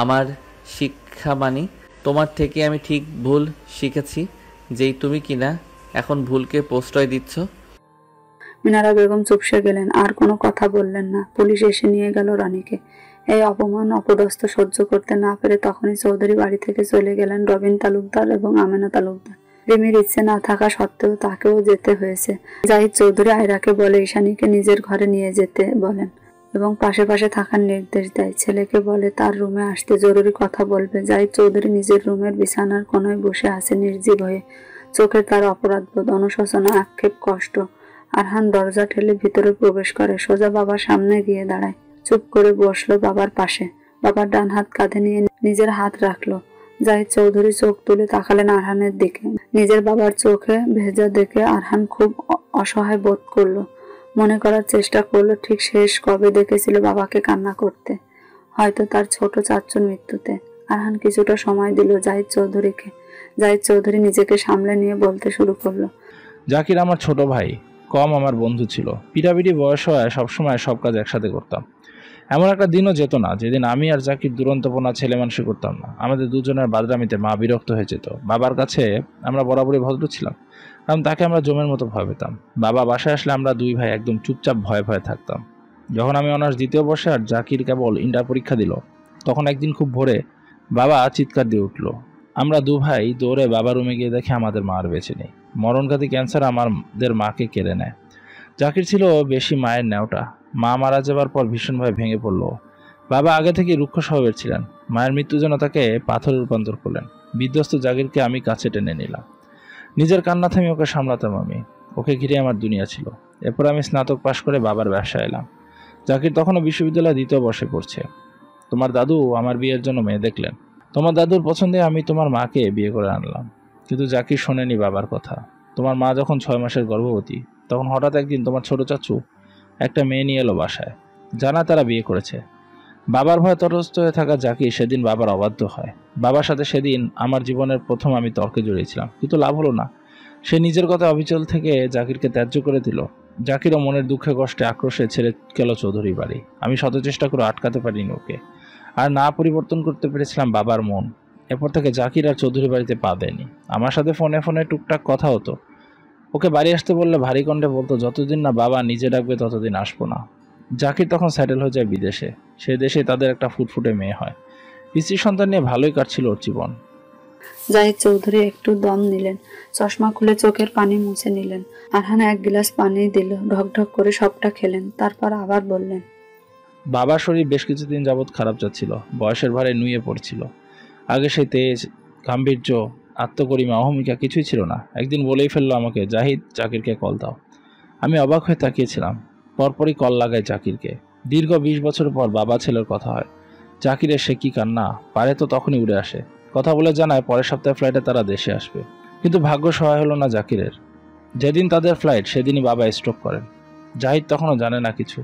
আমার শিক্ষা মানি। তোমার থেকে আমি ঠিক ভুল শিখেছি, যেই তুমি কিনা এখন ভুলকে প্রশ্রয় দিচ্ছ। মিনারা বেগম চুপসে গেলেন, আর কোনো কথা বললেন না। পুলিশ এসে নিয়ে গেল রানীকে। এই অপমান অপদস্থ সহ্য করতে না পেরে তখনই চৌধুরী বাড়ি থেকে চলে গেলেন রবিন তালুকদার এবং আমেনা তালুকদার। রিমির ইচ্ছে না থাকা সত্ত্বেও তাকেও যেতে হয়েছে। জাহিদ চৌধুরী আয়রাকে বলে ঈশানীকে নিজের ঘরে নিয়ে যেতে বলেন এবং পাশে পাশে থাকার নির্দেশ দেয়। ছেলেকে বলে তার রুমে আসতে, জরুরি কথা বলবে। জাহিদ চৌধুরী নিজের রুমের বিছানার কোনায় বসে আছে নির্জীব হয়ে। চোখে তার অপরাধবোধ, অনুশোচনা, আক্ষেপ, কষ্ট। আরহান দরজা ঠেলে ভিতরে প্রবেশ করে, সোজা বাবার সামনে গিয়ে দাঁড়ায়। চুপ করে বসলো বাবার পাশে। বাবার ডান হাত কাঁধে নিয়ে নিজের হাত রাখলো। জাহিদ চৌধুরী চোখ তুলে তাকালেন আরহানের দিকে। নিজের বাবার চোখে ভেজা দেখে আরহান খুব অসহায় বোধ করলো। মনে করার চেষ্টা করলো ঠিক শেষ কবে দেখেছিল বাবাকে কান্না করতে। হয়তো তার ছোট চাচ্চুর মৃত্যুতে। আরহান কিছুটা সময় দিল জাহিদ চৌধুরীকে। জাহিদ চৌধুরী নিজেকে সামলে নিয়ে বলতে শুরু করলো, জাকির আমার ছোট ভাই, কম আমার বন্ধু ছিল। পিটাপিটি বয়স হয় সবসময় সব কাজ একসাথে করতাম। এমন একটা দিনও যেত না যেদিন আমি আর জাকির দুরন্তপনা ছেলে মানুষই করতাম না। আমাদের দুজনের বাদরামিতে মা বিরক্ত হয়ে যেত। বাবার কাছে আমরা বরাবরই ভদ্র ছিলাম, কারণ তাকে আমরা জমের মতো ভয় পেতাম। বাবা বাসায় আসলে আমরা 2 ভাই একদম চুপচাপ ভয়ে ভয়ে থাকতাম। যখন আমি অনার্স 2য় বর্ষে আর জাকির কেবল ইন্টার পরীক্ষা দিল, তখন একদিন খুব ভোরে বাবা চিৎকার দিয়ে উঠল। আমরা 2 ভাই দৌড়ে বাবার রুমে গিয়ে দেখি আমাদের মা আর বেঁচে নেই। মরণঘাতী ক্যান্সার আমাদের মাকে কেড়ে নেয়। জাকির ছিল বেশি মায়ের নেওটা। মা মারা যাবার পর ভীষণভাবে ভেঙে পড়ল। বাবা আগে থেকে রুক্ষ স্বভাবের ছিলেন। মায়ের মৃত্যু যেন তাকে পাথরে রূপান্তর করলেন। বিধ্বস্ত জাকিরকে আমি কাছে টেনে নিলাম। নিজের কান্না থামি ওকে সামলাতাম আমি। ওকে ঘিরে আমার দুনিয়া ছিল। এরপর আমি স্নাতক পাশ করে বাবার ব্যবসায় এলাম। জাকির তখনও বিশ্ববিদ্যালয়ে 2য় বর্ষে পড়ছে। তোমার দাদু আমার বিয়ের জন্য মেয়ে দেখলেন। তোমার দাদুর পছন্দে আমি তোমার মাকে বিয়ে করে আনলাম। কিন্তু জাকির শোনেনি বাবার কথা। তোমার মা যখন 6 মাসের গর্ভবতী, তখন হঠাৎ একদিন তোমার ছোট চাচু একটা মেয়ে নিয়ে এলো বাসায়। জানা তারা বিয়ে করেছে। বাবার ভয়ে তটস্থ হয়ে থাকা জাকির সেদিন বাবার অবাধ্য হয়। বাবার সাথে সেদিন আমার জীবনের প্রথম আমি তর্কে জড়িয়েছিলাম, কিন্তু লাভ হলো না। সে নিজের কথা অবিচল থেকে জাকিরকে ত্যায্য করে দিল। জাকিরও মনের দুঃখে কষ্টে আক্রোশে ছেড়ে গেল চৌধুরী বাড়ি। আমি শত চেষ্টা করে আটকাতে পারিনি ওকে, আর না পরিবর্তন করতে পেরেছিলাম বাবার মন। এরপর থেকে জাকির আর চৌধুরী বাড়িতে পা দেয়নি। আমার সাথে ফোনে ফোনে টুকটাক কথা হতো, ওকে বাড়ি আসতে বললে ভারী কণ্ঠে বলতো, যতদিন না বাবা নিজে ডাকবে ততদিন আসবো না। জাকির তখন সেটেল হয়ে যায় বিদেশে। সে দেশে তাদের একটা ফুটফুটে মেয়ে হয়। স্ত্রী সন্তান নিয়ে ভালোই কাটছিল ওর জীবন। জাহিদ চৌধুরী একটু দম নিলেন, চশমা খুলে চোখের পানি মুছে নিলেন। আরহান এক গ্লাস পানি দিল, ঢকঢক করে সবটা খেলেন। তারপর আবার বললেন, বাবার শরীর বেশ কিছুদিন যাবৎ খারাপ যাচ্ছিল, বয়সের ভারে নুয়ে পড়ছিল। আগে সেই তেজ, গাম্ভীর্য, আত্মকরিমা, অহমিকা কিছুই ছিল না। একদিন বলেই ফেললো আমাকে, জাহিদ, জাকিরকে কল দাও। আমি অবাক হয়ে তাকিয়েছিলাম। পরপরই কল লাগায় জাকিরকে। দীর্ঘ 20 বছর পর বাবা ছেলের কথা হয়। জাকিরের সে কি কান্না, পারে তো তখনই উড়ে আসে। কথা বলে জানায় পরের সপ্তাহে ফ্লাইটে তারা দেশে আসবে। কিন্তু ভাগ্য সহায় হলো না জাকিরের। যেদিন তাদের ফ্লাইট সেদিনই বাবা স্ট্রোক করেন। জাহিদ তখনও জানে না কিছু।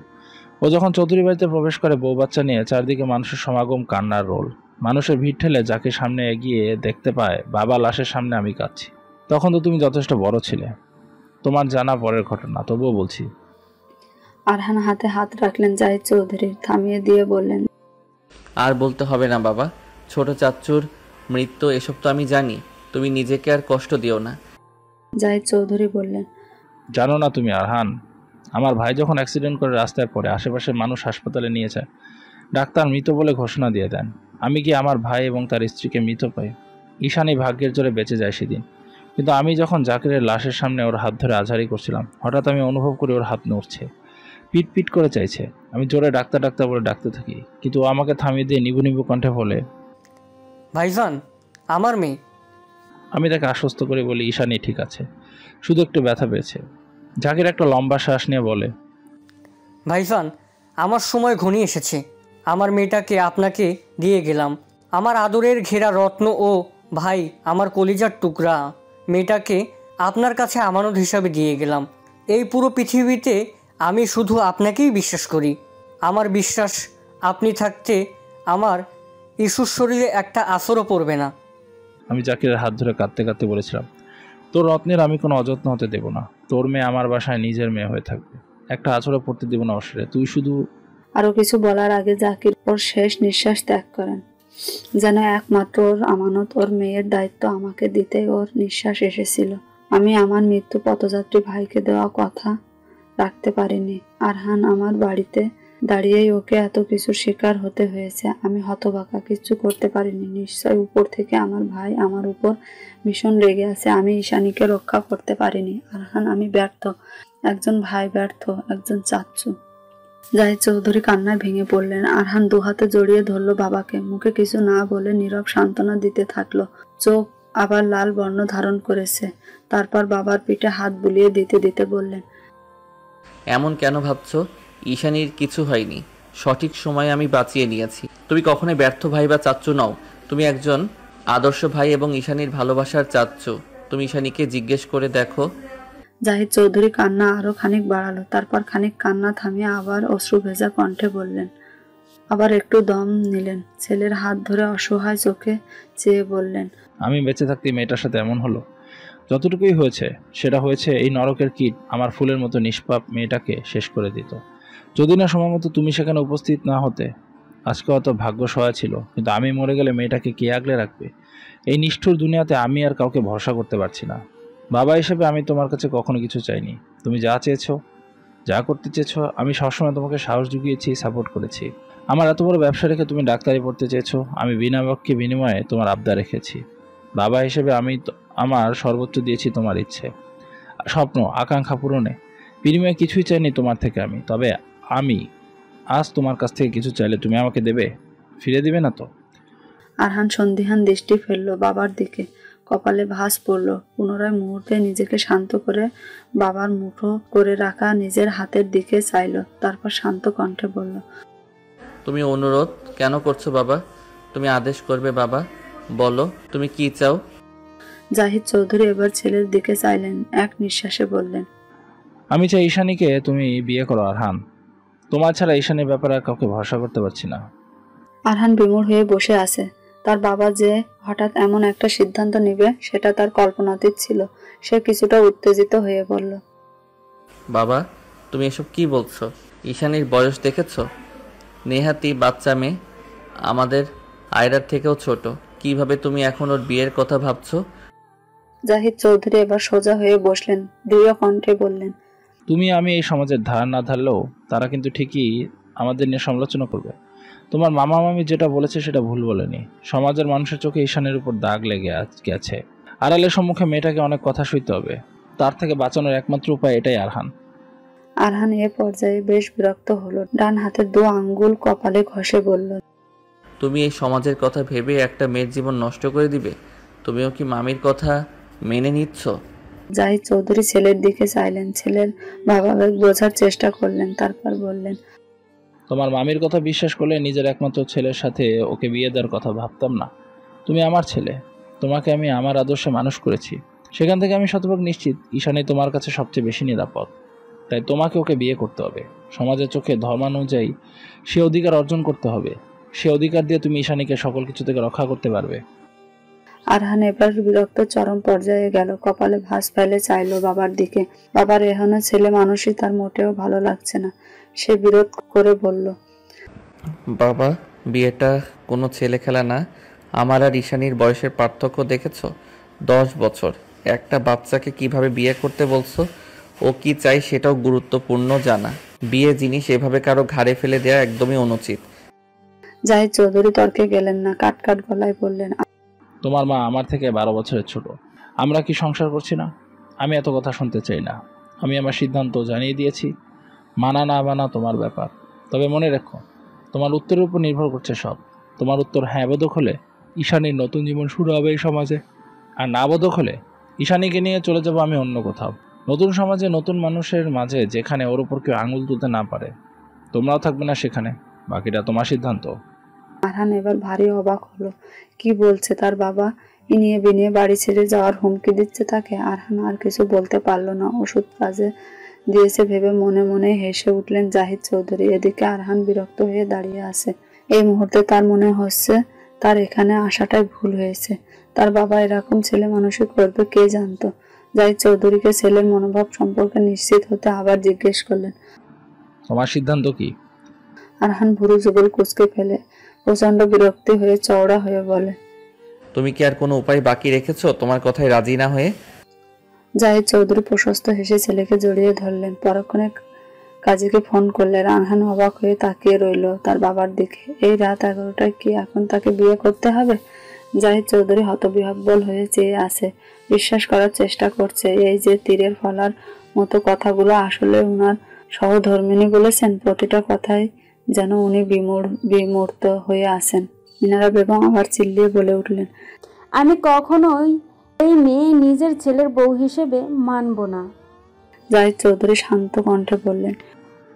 ও যখন চৌধুরী বাড়িতে প্রবেশ করে বউ বাচ্চা নিয়ে, চারদিকে মানুষের সমাগম, কান্নার রোল। মানুষের ভিড় ঠেলে জাকির সামনে এগিয়ে দেখতে পায় বাবা লাশের সামনে আমি কাঁদছি। তখন তো তুমি যথেষ্ট বড় ছিলে, তোমার জানা পরের ঘটনা, তবুও বলছি। আরহান হাতে হাত রাখলেন জাহিদ চৌধুরীর, থামিয়ে দিয়ে বললেন, আর বলতে হবে না বাবা, ছোট চাচ্চুর মৃত্যু এসব তো আমি জানি, তুমি নিজেকে আর কষ্ট দিও না। জাহিদ চৌধুরী বললেন, জানো না তুমি আরহান, আমার ভাই যখন অ্যাক্সিডেন্ট করে রাস্তায় পড়ে, আশেপাশের মানুষ হাসপাতালে নিয়ে যায়, ডাক্তার মৃত বলে ঘোষণা দিয়ে দেন। আমি গিয়ে আমার ভাই এবং তার স্ত্রীকে মৃত পাই। ঈশানী ভাগ্যের জোরে বেঁচে যায় সেদিন। কিন্তু আমি যখন জাকিরের লাশের সামনে ওর হাত ধরে আঝারি করছিলাম, হঠাৎ আমি অনুভব করি ওর হাত নড়ছে, পিট পিট করে চাইছে। আমি জোরে ডাক্তার ডাক্তার বলে ডাকতে থাকি, কিন্তু ও আমাকে থামিয়ে দিয়ে নিবু নিবু কণ্ঠে বলে, ভাইজান, আমার মেয়ে। আমি তাকে আশ্বস্ত করে বলি, ঈশানী ঠিক আছে, শুধু একটু ব্যথা পেয়েছে। জাকির একটা লম্বা শ্বাস নিয়ে বলে, ভাইজান, আমার সময় ঘনিয়ে এসেছে। আমার মেয়েটাকে আপনাকে দিয়ে গেলাম। আমার আদরের ঘেরা রত্ন ও ভাই, আমার কলিজার টুকরা মেয়েটাকে আপনার কাছে আমানত হিসাবে দিয়ে গেলাম। এই পুরো পৃথিবীতে আমি শুধু আপনাকেই বিশ্বাস করি। আমার বিশ্বাস আপনি থাকতে আমার ইস্যুর শরীরে একটা আসরও পড়বে না। আমি জাকিরের হাত ধরে কাঁদতে কাঁদতে বলেছিলাম, তোর রত্নের আমি কোনো অযত্ন হতে দেব না। তোর মেয়ে আমার বাসায় নিজের মেয়ে হয়ে থাকবে, একটা আছড়ে পড়তে দেব না অসরে। তুই শুধু। আরো কিছু বলার আগে জাকির ওর শেষ নিঃশ্বাস ত্যাগ করেন। যেন একমাত্র ওর আমানত, ওর মেয়ের দায়িত্ব আমাকে দিতে ওর নিঃশ্বাস এসেছিল। আমি আমার মৃত্যু পথযাত্রী ভাইকে দেওয়া কথা রাখতে পারিনি। আরহান আমার বাড়িতে দাঁড়িয়েই ওকে এত কিছু শিকার হতে হয়েছে। আমি হতবাকা, কিছু করতে পারিনি। নিশ্চয় উপর থেকে আমার ভাই আমার উপর ভীষণ রেগে আছে। আমি ঈশানীকে রক্ষা করতে পারিনি। আরহান, আমি ব্যর্থ, একজন ভাই ব্যর্থ, একজন চাচ্চু। জাহিদ চৌধুরী কান্নায় ভেঙে পড়লেন। আরহান দুহাতে জড়িয়ে ধরল বাবাকে, মুখে কিছু না বলে নীরব সান্ত্বনা দিতে থাকলো। চোখ আবার লাল বর্ণ ধারণ করেছে। তারপর বাবার পিঠে হাত বুলিয়ে দিতে দিতে বললেন, এমন কেন ভাবছো? ঈশানীর কিছু হয়নি, সঠিক সময়ে আমি বাঁচিয়ে নিয়েছি। তুমি কখনোই ব্যর্থ ভাই বা চাচ্চু নও, তুমি একজন আদর্শ ভাই এবং ঈশানীর ভালোবাসার চাচ্চু। তুমি ঈশানীকে জিজ্ঞেস করে দেখো। জাহিদ চৌধুরী কান্না আরো খানিক বাড়ালো। তারপর খানিক কান্না থামিয়ে আবার অশ্রু ভেজা কণ্ঠে বললেন, আবার একটু দম নিলেন। ছেলের হাত ধরে অসহায় চোখে চেয়ে বললেন, আমি বেঁচে থাকতে মেয়েটার সাথে এমন হলো। যতটুকুই হয়েছে সেটা হয়েছে এই নরকের কীট আমার ফুলের মতো নিষ্পাপ মেয়েটাকে শেষ করে দিত। যদি না সময় মতো তুমি সেখানে উপস্থিত না হতে, আজকে হয়তো ভাগ্য সহায় ছিল। কিন্তু আমি মরে গেলে মেয়েটাকে কে আগলে রাখবে? এই নিষ্ঠুর দুনিয়াতে আমি আর কাউকে ভরসা করতে পারছি না। বাবা হিসেবে আমি তোমার কাছে কখনো কিছু চাইনি। তুমি যা চেয়েছো, যা করতে চেয়েছো, আমি সবসময় তোমাকে সাহস জুগিয়েছি, সাপোর্ট করেছি। আমার এত বড় ব্যবসা রেখে তুমি ডাক্তারি পড়তে চেয়েছো, আমি বিনা বাক্যে বিনিময়ে তোমার আবদার রেখেছি। বাবা হিসেবে আমি আমার সর্বোচ্চ দিয়েছি তোমার ইচ্ছে, স্বপ্ন, আকাঙ্ক্ষা পূরণে। বিনিময়ে কিছুই চাইনি তোমার থেকে আমি। তবে আমি আজ তোমার কাছ থেকে কিছু চাইলে তুমি আমাকে দেবে, ফিরে দিবে না তো? আরহান সন্দিহান দৃষ্টি ফেললো বাবার দিকে। কপালে ভাঁজ পড়ল। পুনরায় মুহূর্তে নিজেকে শান্ত করে বাবার মুঠো করে রাখা নিজের হাতের দিকে চাইল। তারপর শান্ত কণ্ঠে বলল, তুমি অনুরোধ কেন করছো বাবা? তুমি আদেশ করবে বাবা, বলো তুমি কি চাও? জাহিদ চৌধুরী এবার ছেলের দিকে চাইলেন, এক নিঃশ্বাসে বললেন, আমি চাই ঈশানীকে তুমি বিয়ে করো আরহান। তোমার ছাড়া ঈশানীর ব্যাপারে আর কাউকে ভরসা করতে পারছি না। আরহান বিমূঢ় হয়ে বসে আছে। তার বাবা যে হঠাৎ এমন একটা সিদ্ধান্ত নেবে সেটা তার কল্পনাতীত ছিল। সে কিছুটা উত্তেজিত হয়ে বলল, বাবা তুমি এসব কি বলছো? ঈশানীর বয়স দেখেছো? নেহাতি বাচ্চা মেয়ে, আমাদের আয়রার থেকেও ছোট। কিভাবে তুমি এখন ওর বিয়ের কথা ভাবছো? জাহিদ চৌধুরী এবার সোজা হয়ে বসলেন, দৃঢ় কণ্ঠে বললেন, তুমি আমি এই সমাজের ধার না ধারলেও তারা কিন্তু ঠিকই আমাদের নিয়ে সমালোচনা করবে। তোমার মামা মামি যেটা বলেছে সেটা ভুল বলেনি। সমাজের মানুষের চোখে ঈশানের উপর দাগ লেগে গেছে। আড়ালের সম্মুখে মেয়েটাকে অনেক কথা সইতে হবে। তার থেকে বাঁচানোর একমাত্র উপায় এটাই আরহান। আরহান এ পর্যায়ে বেশ বিরক্ত হলো। ডান হাতের 2 আঙ্গুল কপালে ঘষে বলল, তুমি এই সমাজের কথা ভেবে একটা মেয়ের জীবন নষ্ট করে দিবে? তুমিও কি মামির কথা মেনে নিচ্ছ? জাহিদ চৌধুরী ছেলের দিকে চাইলেন, ছেলের ভাবাবেগ বোঝার চেষ্টা করলেন, তারপর বললেন, তোমার মামির কথা বিশ্বাস করলে নিজের একমাত্র ছেলের সাথে ওকে বিয়ে দেওয়ার কথা ভাবতাম না। তুমি আমার ছেলে, তোমাকে আমি আমার আদর্শে মানুষ করেছি। সেখান থেকে আমি শতভাগ নিশ্চিত ঈশানী তোমার কাছে সবচেয়ে বেশি নিরাপদ। তাই তোমাকে ওকে বিয়ে করতে হবে। সমাজের চোখে ধর্মানুযায়ী সে অধিকার অর্জন করতে হবে। সে অধিকার দিয়ে তুমি ঈশানীকে সকল কিছু থেকে রক্ষা করতে পারবে। আরহান এবার বিরক্ত চরম পর্যায়ে গেল, কপালে ভাঁজ ফেলে চাইল বাবার দিকে। বাবার এখনো ছেলে মানুষই তার মোটেও ভালো লাগছে না। সে বিরোধ করে বলল, বাবা, বিয়েটা কোনো ছেলে খেলা না। আমার আর ঈশানীর বয়সের পার্থক্য দেখেছ? 10 বছর। একটা বাচ্চাকে কিভাবে বিয়ে করতে বলছো? ও কি চাই সেটাও গুরুত্বপূর্ণ জানা। বিয়ে জিনিস এভাবে কারো ঘাড়ে ফেলে দেওয়া একদমই অনুচিত। জাহিদ চৌধুরী তর্কে গেলেন না, কাট গলায় বললেন, তোমার মা আমার থেকে 12 বছরের ছোট। আমরা কি সংসার করছি না? আমি এত কথা শুনতে চাই না। আমি আমার সিদ্ধান্ত জানিয়ে দিয়েছি। মানা না মানা তোমার ব্যাপার। তবে মনে রেখো, তোমার উত্তরের উপর নির্ভর করছে সব। তোমার উত্তর হ্যাঁ বোধক হলে ঈশানীর নতুন জীবন শুরু হবে এই সমাজে, আর না বোধক হলে ঈশানীকে নিয়ে চলে যাব আমি অন্য কোথাও। নতুন সমাজে, নতুন মানুষের মাঝে, যেখানে ওর উপর কেউ আঙুল তুলতে না পারে। তোমরাও থাকবে না সেখানে। বাকিটা তোমার সিদ্ধান্ত। আরহান এবার ভারী অবাক হলো। কি বলছে তার বাবা? ইনিয়ে বিনিয়ে বাড়ি ছেড়ে যাওয়ার হুমকি দিচ্ছে তাকে। আরহান আর কিছু বলতে পারল না। ওষুধ কাজে দিয়েছে ভেবে মনে মনে হেসে উঠলেন জাহিদ চৌধুরী। এদিকে আরহান বিরক্ত হয়ে দাঁড়িয়ে আছে। এই মুহূর্তে তার মনে হচ্ছে তার এখানে আসাটাই ভুল হয়েছে। তার বাবা এরকম ছেলে মানুষই করবে কে জানতো। জাহিদ চৌধুরীকে ছেলের মনোভাব সম্পর্কে নিশ্চিত হতে আবার জিজ্ঞেস করলেন, তোমার সিদ্ধান্ত কি? আরহান ভুরু যুগল কুচকে ফেলে প্রচন্ড বিরক্তি হয়ে চওড়া হয়ে বলে, তুমি কি আর কোনো উপায় বাকি রেখেছো তোমার কথায় রাজি না হয়ে? জাহিদ চৌধুরী প্রশস্ত হেসে ছেলেকে জড়িয়ে ধরলেন। পরক্ষণে কাজীকে ফোন করলেন। আরহান অবাক হয়ে তাকিয়ে রইল তার বাবার দিকে। এই রাত 11টায় কি এখন তাকে বিয়ে করতে হবে? জাহিদ চৌধুরী হতবিহ্বল হয়ে চেয়ে আছে, বিশ্বাস করার চেষ্টা করছে এই যে তীরের ফলার মতো কথাগুলো আসলে উনার সহধর্মিনী বলেছেন। প্রতিটা কথাই যেন উনি বিমূর্ত হয়ে আছেন। মিনারা বেগম আবার চিল্লিয়ে বলে উঠলেন, আমি কখনোই এই মেয়ে নিজের ছেলের বউ হিসেবে মানব না। জাহিদ চৌধুরী শান্ত কণ্ঠে বললেন,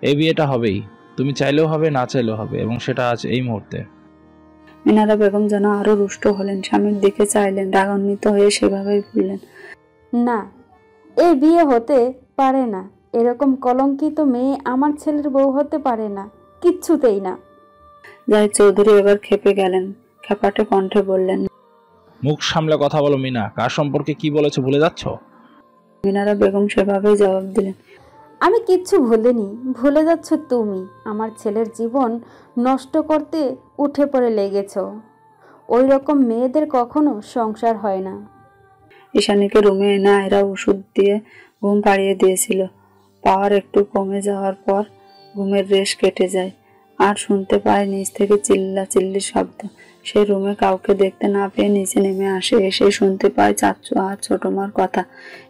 এই বিয়েটা হবেই। তুমি চাইলেও হবে, না চাইলেও হবে, এবং সেটা আজ এই মুহূর্তে। মিনারা বেগম যেন আরো রুষ্ট হলেন, স্বামীর দিকে চাইলেন, রাগান্বিত হয়ে সেভাবেই বললেন, না, এই বিয়ে হতে পারে না। এরকম কলঙ্কিত মেয়ে আমার ছেলের বউ হতে পারে না, কিচ্ছুতেই না। জাহিদ চৌধুরী এবার খেপে গেলেন, খেপাটে কণ্ঠে বললেন, মুখ সামলে কথা বলো মিনা। কার সম্পর্কে কি বলেছো ভুলে যাচ্ছ? মিনারা বেগম সেভাবেই জবাব দিলেন, আমি কিচ্ছু ভুলিনি, ভুলে যাচ্ছ তুমি। আমার ছেলের জীবন নষ্ট করতে উঠে পড়ে লেগেছ। ওই রকম মেয়েদের কখনো সংসার হয় না। ঈশানীকে রুমে এনে আয়রা ওষুধ দিয়ে ঘুম পাড়িয়ে দিয়েছিল। পাওয়ার একটু কমে যাওয়ার পর ঘুমের রেশ কেটে যায়। আর শুনতে পায় নিচ থেকে চিল্লাচিল্লির শব্দ। সে রুমে কাউকে দেখতে না পেয়ে নিচে নেমে আসে। এসে শুনতে পায় চাচু আর ছোট মার কথা।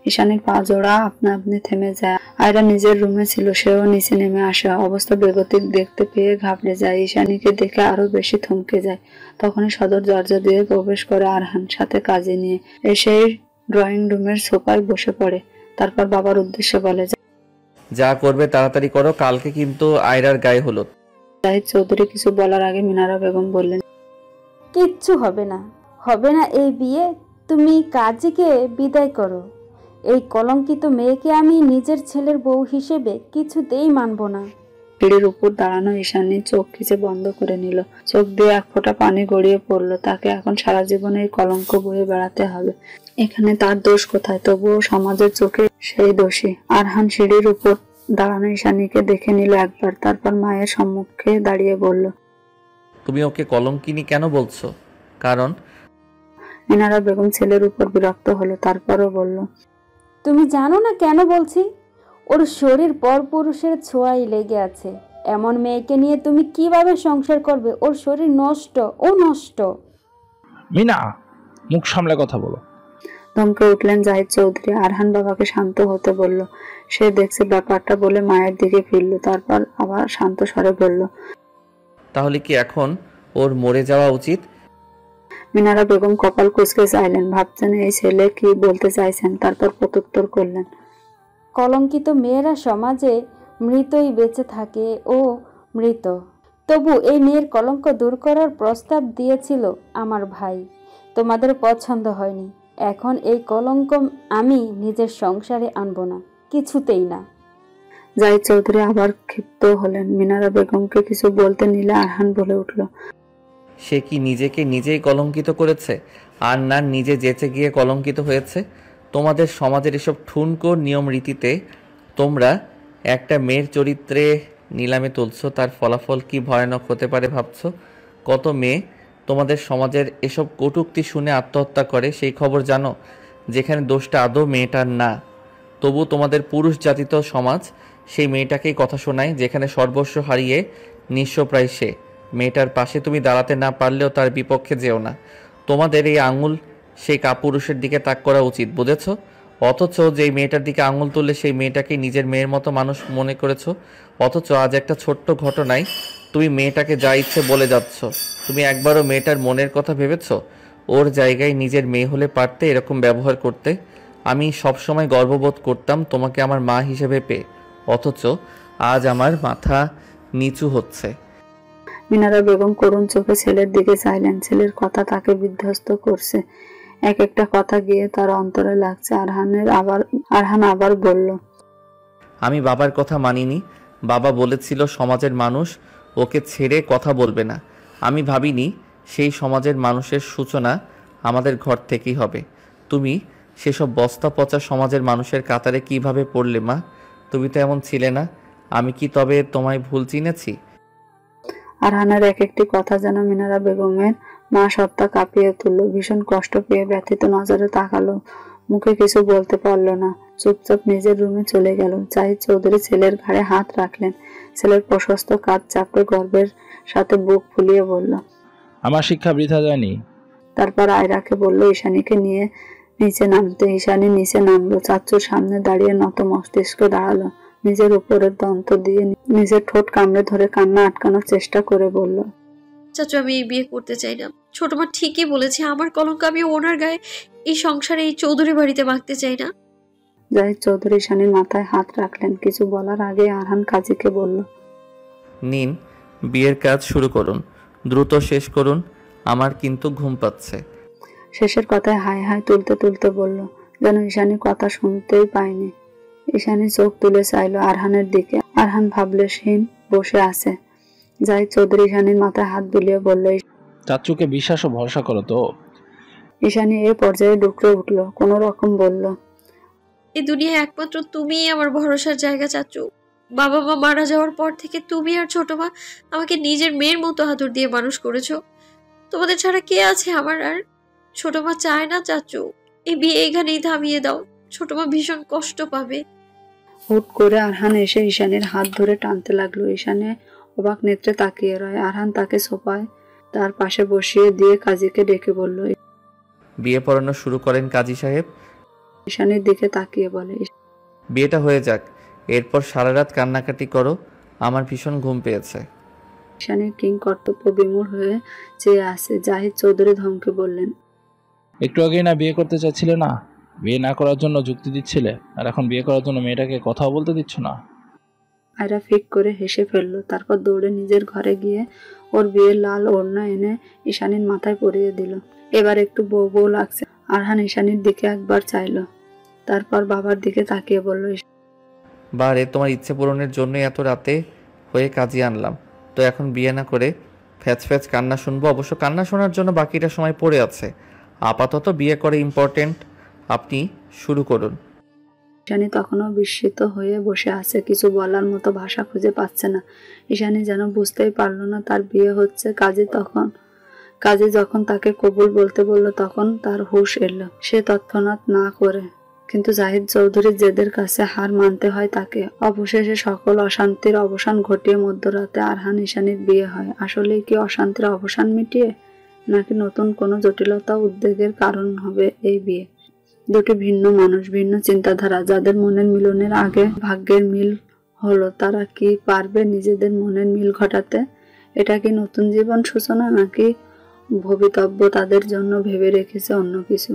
ঈশানীর পা জোড়া আপনা আপনি থেমে যায়। আয়রা নিজের রুমে ছিল, সেও নিচে নেমে আসে। অবস্থা বেগতিক দেখতে পেয়ে ঘাবড়ে যায়। ঈশানীকে দেখে আরো বেশি থমকে যায়। তখনই সদর দরজা দিয়ে প্রবেশ করে আরহান, সাথে কাজে নিয়ে। এসেই ড্রয়িং রুমের সোফায় বসে পড়ে। তারপর বাবার উদ্দেশ্যে বলে, যা করবে তাড়াতাড়ি করো, কালকে কিন্তু আয়রার গায়ে হলুদ। জাহিদ চৌধুরী কিছু বলার আগে মিনারা বেগম বললেন, কিচ্ছু হবে না, হবে না এই বিয়ে। তুমি কাজীকে বিদায় করো। এই কলঙ্কিত মেয়েকে আমি নিজের ছেলের বউ হিসেবে কিছুতেই মানব না। সিঁড়ির উপর দাঁড়ানো ঈশানী চোখ খিচে বন্ধ করে নিল। চোখ দিয়ে এক ফোঁটা পানি গড়িয়ে পড়লো। তাকে এখন সারা জীবনে এই কলঙ্ক বয়ে বেড়াতে হবে। এখানে তার দোষ কোথায়? তবুও সমাজের চোখে সেই দোষী। আরহান সিঁড়ির উপর দাঁড়ানো ঈশানীকে দেখে নিল একবার, তারপর মায়ের সম্মুখে দাঁড়িয়ে বলল, তুমি ওকে কলঙ্কিনী কেন বলছো? কারণ মিনারা বেগম ছেলের উপর বিরক্ত হলো, তারপরও বলল, তুমি জানো না কেন বলছি? ওর শরীর পরপুরুষের ছোঁয়াই লেগে আছে। এমন মেয়েকে নিয়ে তুমি কিভাবে সংসার করবে? ওর শরীর নষ্ট, ও নষ্ট। মিনা, মুখ সামলে কথা বলো। ধমকে উঠলেন জাহিদ চৌধুরী। আরহান বাবাকে শান্ত হতে বলল। সে দেখছে ব্যাপারটা বলে মায়ের দিকে ফিরল, তারপর আবার শান্ত স্বরে বলল, তাহলে কি এখন ওর মরে যাওয়া উচিত? মিনারা বেগম কপাল কুঁচকে চাইলেন, ভাবছেন এই ছেলে কি বলতে চাইছেন। তারপর প্রত্যুত্তর করলেন, কলঙ্কিত মেয়েরা সমাজে মৃতই বেঁচে থাকে, ও মৃত। তবু এই মেয়ের কলঙ্ক দূর করার প্রস্তাব দিয়েছিল আমার ভাই, তোমাদের পছন্দ হয়নি। এখন এই কলঙ্ক আমি নিজের সংসারে আনবো না, কিছুতেই না। জাহিদ চৌধুরী আবার ক্ষিপ্ত হলেন। মিনারা বেগমকে কিছু বলতে নিলে আরহান বলে উঠল, সে কি নিজেকে নিজেই কলঙ্কিত করেছে, আর না নিজে যেচে গিয়ে কলঙ্কিত হয়েছে? তোমাদের সমাজের এসব ঠুনকো নিয়ম রীতিতে তোমরা একটা মেয়ের চরিত্রে নিলামে তুলছো, তার ফলাফল কি ভয়ানক হতে পারে ভাবছো? কত মেয়ে তোমাদের সমাজের এসব কটূক্তি শুনে আত্মহত্যা করে, সেই খবর জানো? যেখানে দোষটা আদৌ মেয়েটার না, তবু তোমাদের পুরুষ জাতিত সমাজ সেই মেয়েটাকেই কথা শোনায়, যেখানে সর্বস্ব হারিয়ে নিঃস্বপ্রায় সে। মেয়েটার পাশে তুমি দাঁড়াতে না পারলেও তার বিপক্ষে যেও না। তোমাদের এই আঙুল সেই কাপুরুষের দিকে তাক করা উচিত, বুঝেছ? অথচ যেই মেয়েটার দিকে আঙুল তুললে সেই মেয়েটাকে নিজের মেয়ের মতো মানুষ মনে করেছ। অথচ আজ একটা ছোট্ট ঘটনায় তুমি মেয়েটাকে যা ইচ্ছে বলে যাচ্ছ। তুমি একবারও মেয়েটার মনের কথা ভেবেছ? ওর জায়গায় নিজের মেয়ে হলে পারতে এরকম ব্যবহার করতে? আমি সবসময় গর্ববোধ করতাম তোমাকে আমার মা হিসেবে পেয়ে, অথচ আজ আমার মাথা নিচু হচ্ছে। মিনারা বেগম করুণ চোখে ছেলের দিকে চাইলেন। ছেলের কথা তাকে বিধ্বস্ত করছে। এক একটা কথা গিয়ে তার অন্তরে লাগছে। আরহান আবার বলল, আমি বাবার কথা মানিনি। বাবা বলেছিল সমাজের মানুষ ওকে ছেড়ে কথা বলবে না। আমি ভাবিনি সেই সমাজের মানুষের সূচনা আমাদের ঘর থেকেই হবে। তুমি সেসব বস্তা পচা সমাজের মানুষের কাতারে কিভাবে পড়লে মা? তুমি তো এমন ছিলে না। আমি কি তবে তোমায় ভুল চিনেছি? আরহানের এক একটি কথা যেন মিনারা বেগমের মা সত্তা কাঁপিয়ে তুলল। ভীষণ কষ্ট পেয়ে ব্যথিত নজরে তাকালো, মুখে কিছু বলতে পারল না। চুপচাপ নিজের রুমে চলে গেল। জাহিদ চৌধুরী ছেলের ঘাড়ে হাত রাখলেন। ছেলের প্রশস্ত কাঁধ চাপড়ে গর্বের সাথে বুক ফুলিয়ে বলল, আমার শিক্ষা বৃথা যায়নি। তারপর আয়রাকে বলল ঈশানীকে নিয়ে নিচে নামতে। ঈশানী নিচে নামলো। চাচ্চুর সামনে দাঁড়িয়ে নত মস্তিষ্ক দাঁড়ালো। নিজের উপরের দন্ত দিয়ে নিজের ঠোঁট কামড়ে ধরে কান্না আটকানোর চেষ্টা করে বলল, চাচু আমি এই বিয়ে করতে চাই না। ছোট মা ঠিকই বলেছে, আমার কলঙ্ক আমি ওনার গায়ে এই সংসারে এই চৌধুরী বাড়িতে মাখতে চাই না। জাহিদ চৌধুরী ঈশানীর মাথায় হাত রাখলেন। কিছু বলার আগে আরহান কাজীকে বলল, নিন, বিয়ের কাজ শুরু করুন, দ্রুত শেষ করুন, আমার কিন্তু ঘুম পাচ্ছে। শেষের কথায় হাই হাই তুলতে তুলতে বলল, যেন ঈশানীর কথা শুনতেই পায়নি। ঈশানী চোখ তুলে চাইল আরহানের দিকে। আরহান ভাবলেশহীন বসে আছে। জাহিদ চৌধুরী ঈশানীর মাথায় হাত বুলিয়ে বলল, চাচুকে বিশ্বাস ও ভরসা করো তো? ঈশানী এই পর্যায়ে ডুকরে উঠল। কোনো রকম বলল, এই দুনিয়ায় একমাত্র তুমিই আমার ভরসার জায়গা চাচু। বাবা মা মারা যাওয়ার পর থেকে তুমি আর ছোট মা আমাকে নিজের মেয়ের মতো আদর দিয়ে মানুষ করেছো। তোমাদের ছাড়া কে আছে আমার আর? ছোট মা চায় না চাচু এই বিয়ে এখানেই থামিয়ে দাও। ছোট মা ভীষণ কষ্ট পাবে। হুট করে আরহান এসে ঈশানীর হাত ধরে টানতে লাগলো। ঈশানী অবাক নেত্রে তাকিয়ে রয়। আরহান তাকে সোফায় তার পাশে বসিয়ে দিয়ে কাজীকে ডেকে বলল, বিয়ে পড়ানো শুরু করেন কাজী সাহেব। ঈশানীর দিকে তাকিয়ে বলে, বিয়েটা হয়ে যাক, এরপর সারা রাত কান্নাকাটি করো, আমার ভীষণ ঘুম পেয়েছে। ঈশানীর কিং কর্তব্য বিমূঢ় হয়ে চেয়ে আছে। জাহিদ চৌধুরী ধমকে বললেন, একটু আগেই না বিয়ে করতে চাচ্ছিলে না? বিয়ে না করার জন্য যুক্তি দিচ্ছিলে, আর এখন বিয়ে করার জন্য মেয়েটাকে কথাও বলতে দিচ্ছ না? আয়রা ফিক করে হেসে ফেললো। তারপর দৌড়ে নিজের ঘরে গিয়ে ওর বিয়ের লাল ওড়না এনে ঈশানীর মাথায় পরিয়ে দিল। এবার একটু বউ বউ লাগছে। আরহান ঈশানীর দিকে একবার চাইলো, তারপর বাবার দিকে তাকিয়ে বলল, বারে তোমার ইচ্ছে পূরণের জন্য এত রাতে হয়ে কাজে আনলাম, তো এখন বিয়ে না করে ফ্যাচ ফ্যাচ কান্না শুনবো? অবশ্য কান্না শোনার জন্য বাকিটা সময় পড়ে আছে। আপাতত বিয়ে করে ইম্পর্টেন্ট, আপনি শুরু করুন। ঈশানী তখনও বিস্মিত হয়ে বসে আছে, কিছু বলার মতো ভাষা খুঁজে পাচ্ছে না। ঈশানী যেন বুঝতেই পারলো না তার বিয়ে হচ্ছে। কাজী তখন কাজী যখন তাকে কবুল বলতে বলল তখন তার হুঁশ এলো। সে তৎক্ষণাৎ না করে, কিন্তু জাহিদ চৌধুরীর জেদের কাছে হার মানতে হয় তাকে। অবশেষে সকল অশান্তির অবসান ঘটিয়ে মধ্যরাতে আরহান ঈশানীর বিয়ে হয়। আসলে কি অশান্তির অবসান মিটিয়ে, নাকি নতুন কোনো জটিলতা উদ্বেগের কারণ হবে এই বিয়ে? দুটি ভিন্ন মানুষ, ভিন্ন চিন্তাধারা, যাদের মনের মিলনের আগে ভাগ্যের মিল হলো, তারা কি পারবে নিজেদের মনের মিল ঘটাতে? এটা কি নতুন জীবন সূচনা, নাকি ভবিতব্য তাদের জন্য ভেবে রেখেছে অন্য কিছু?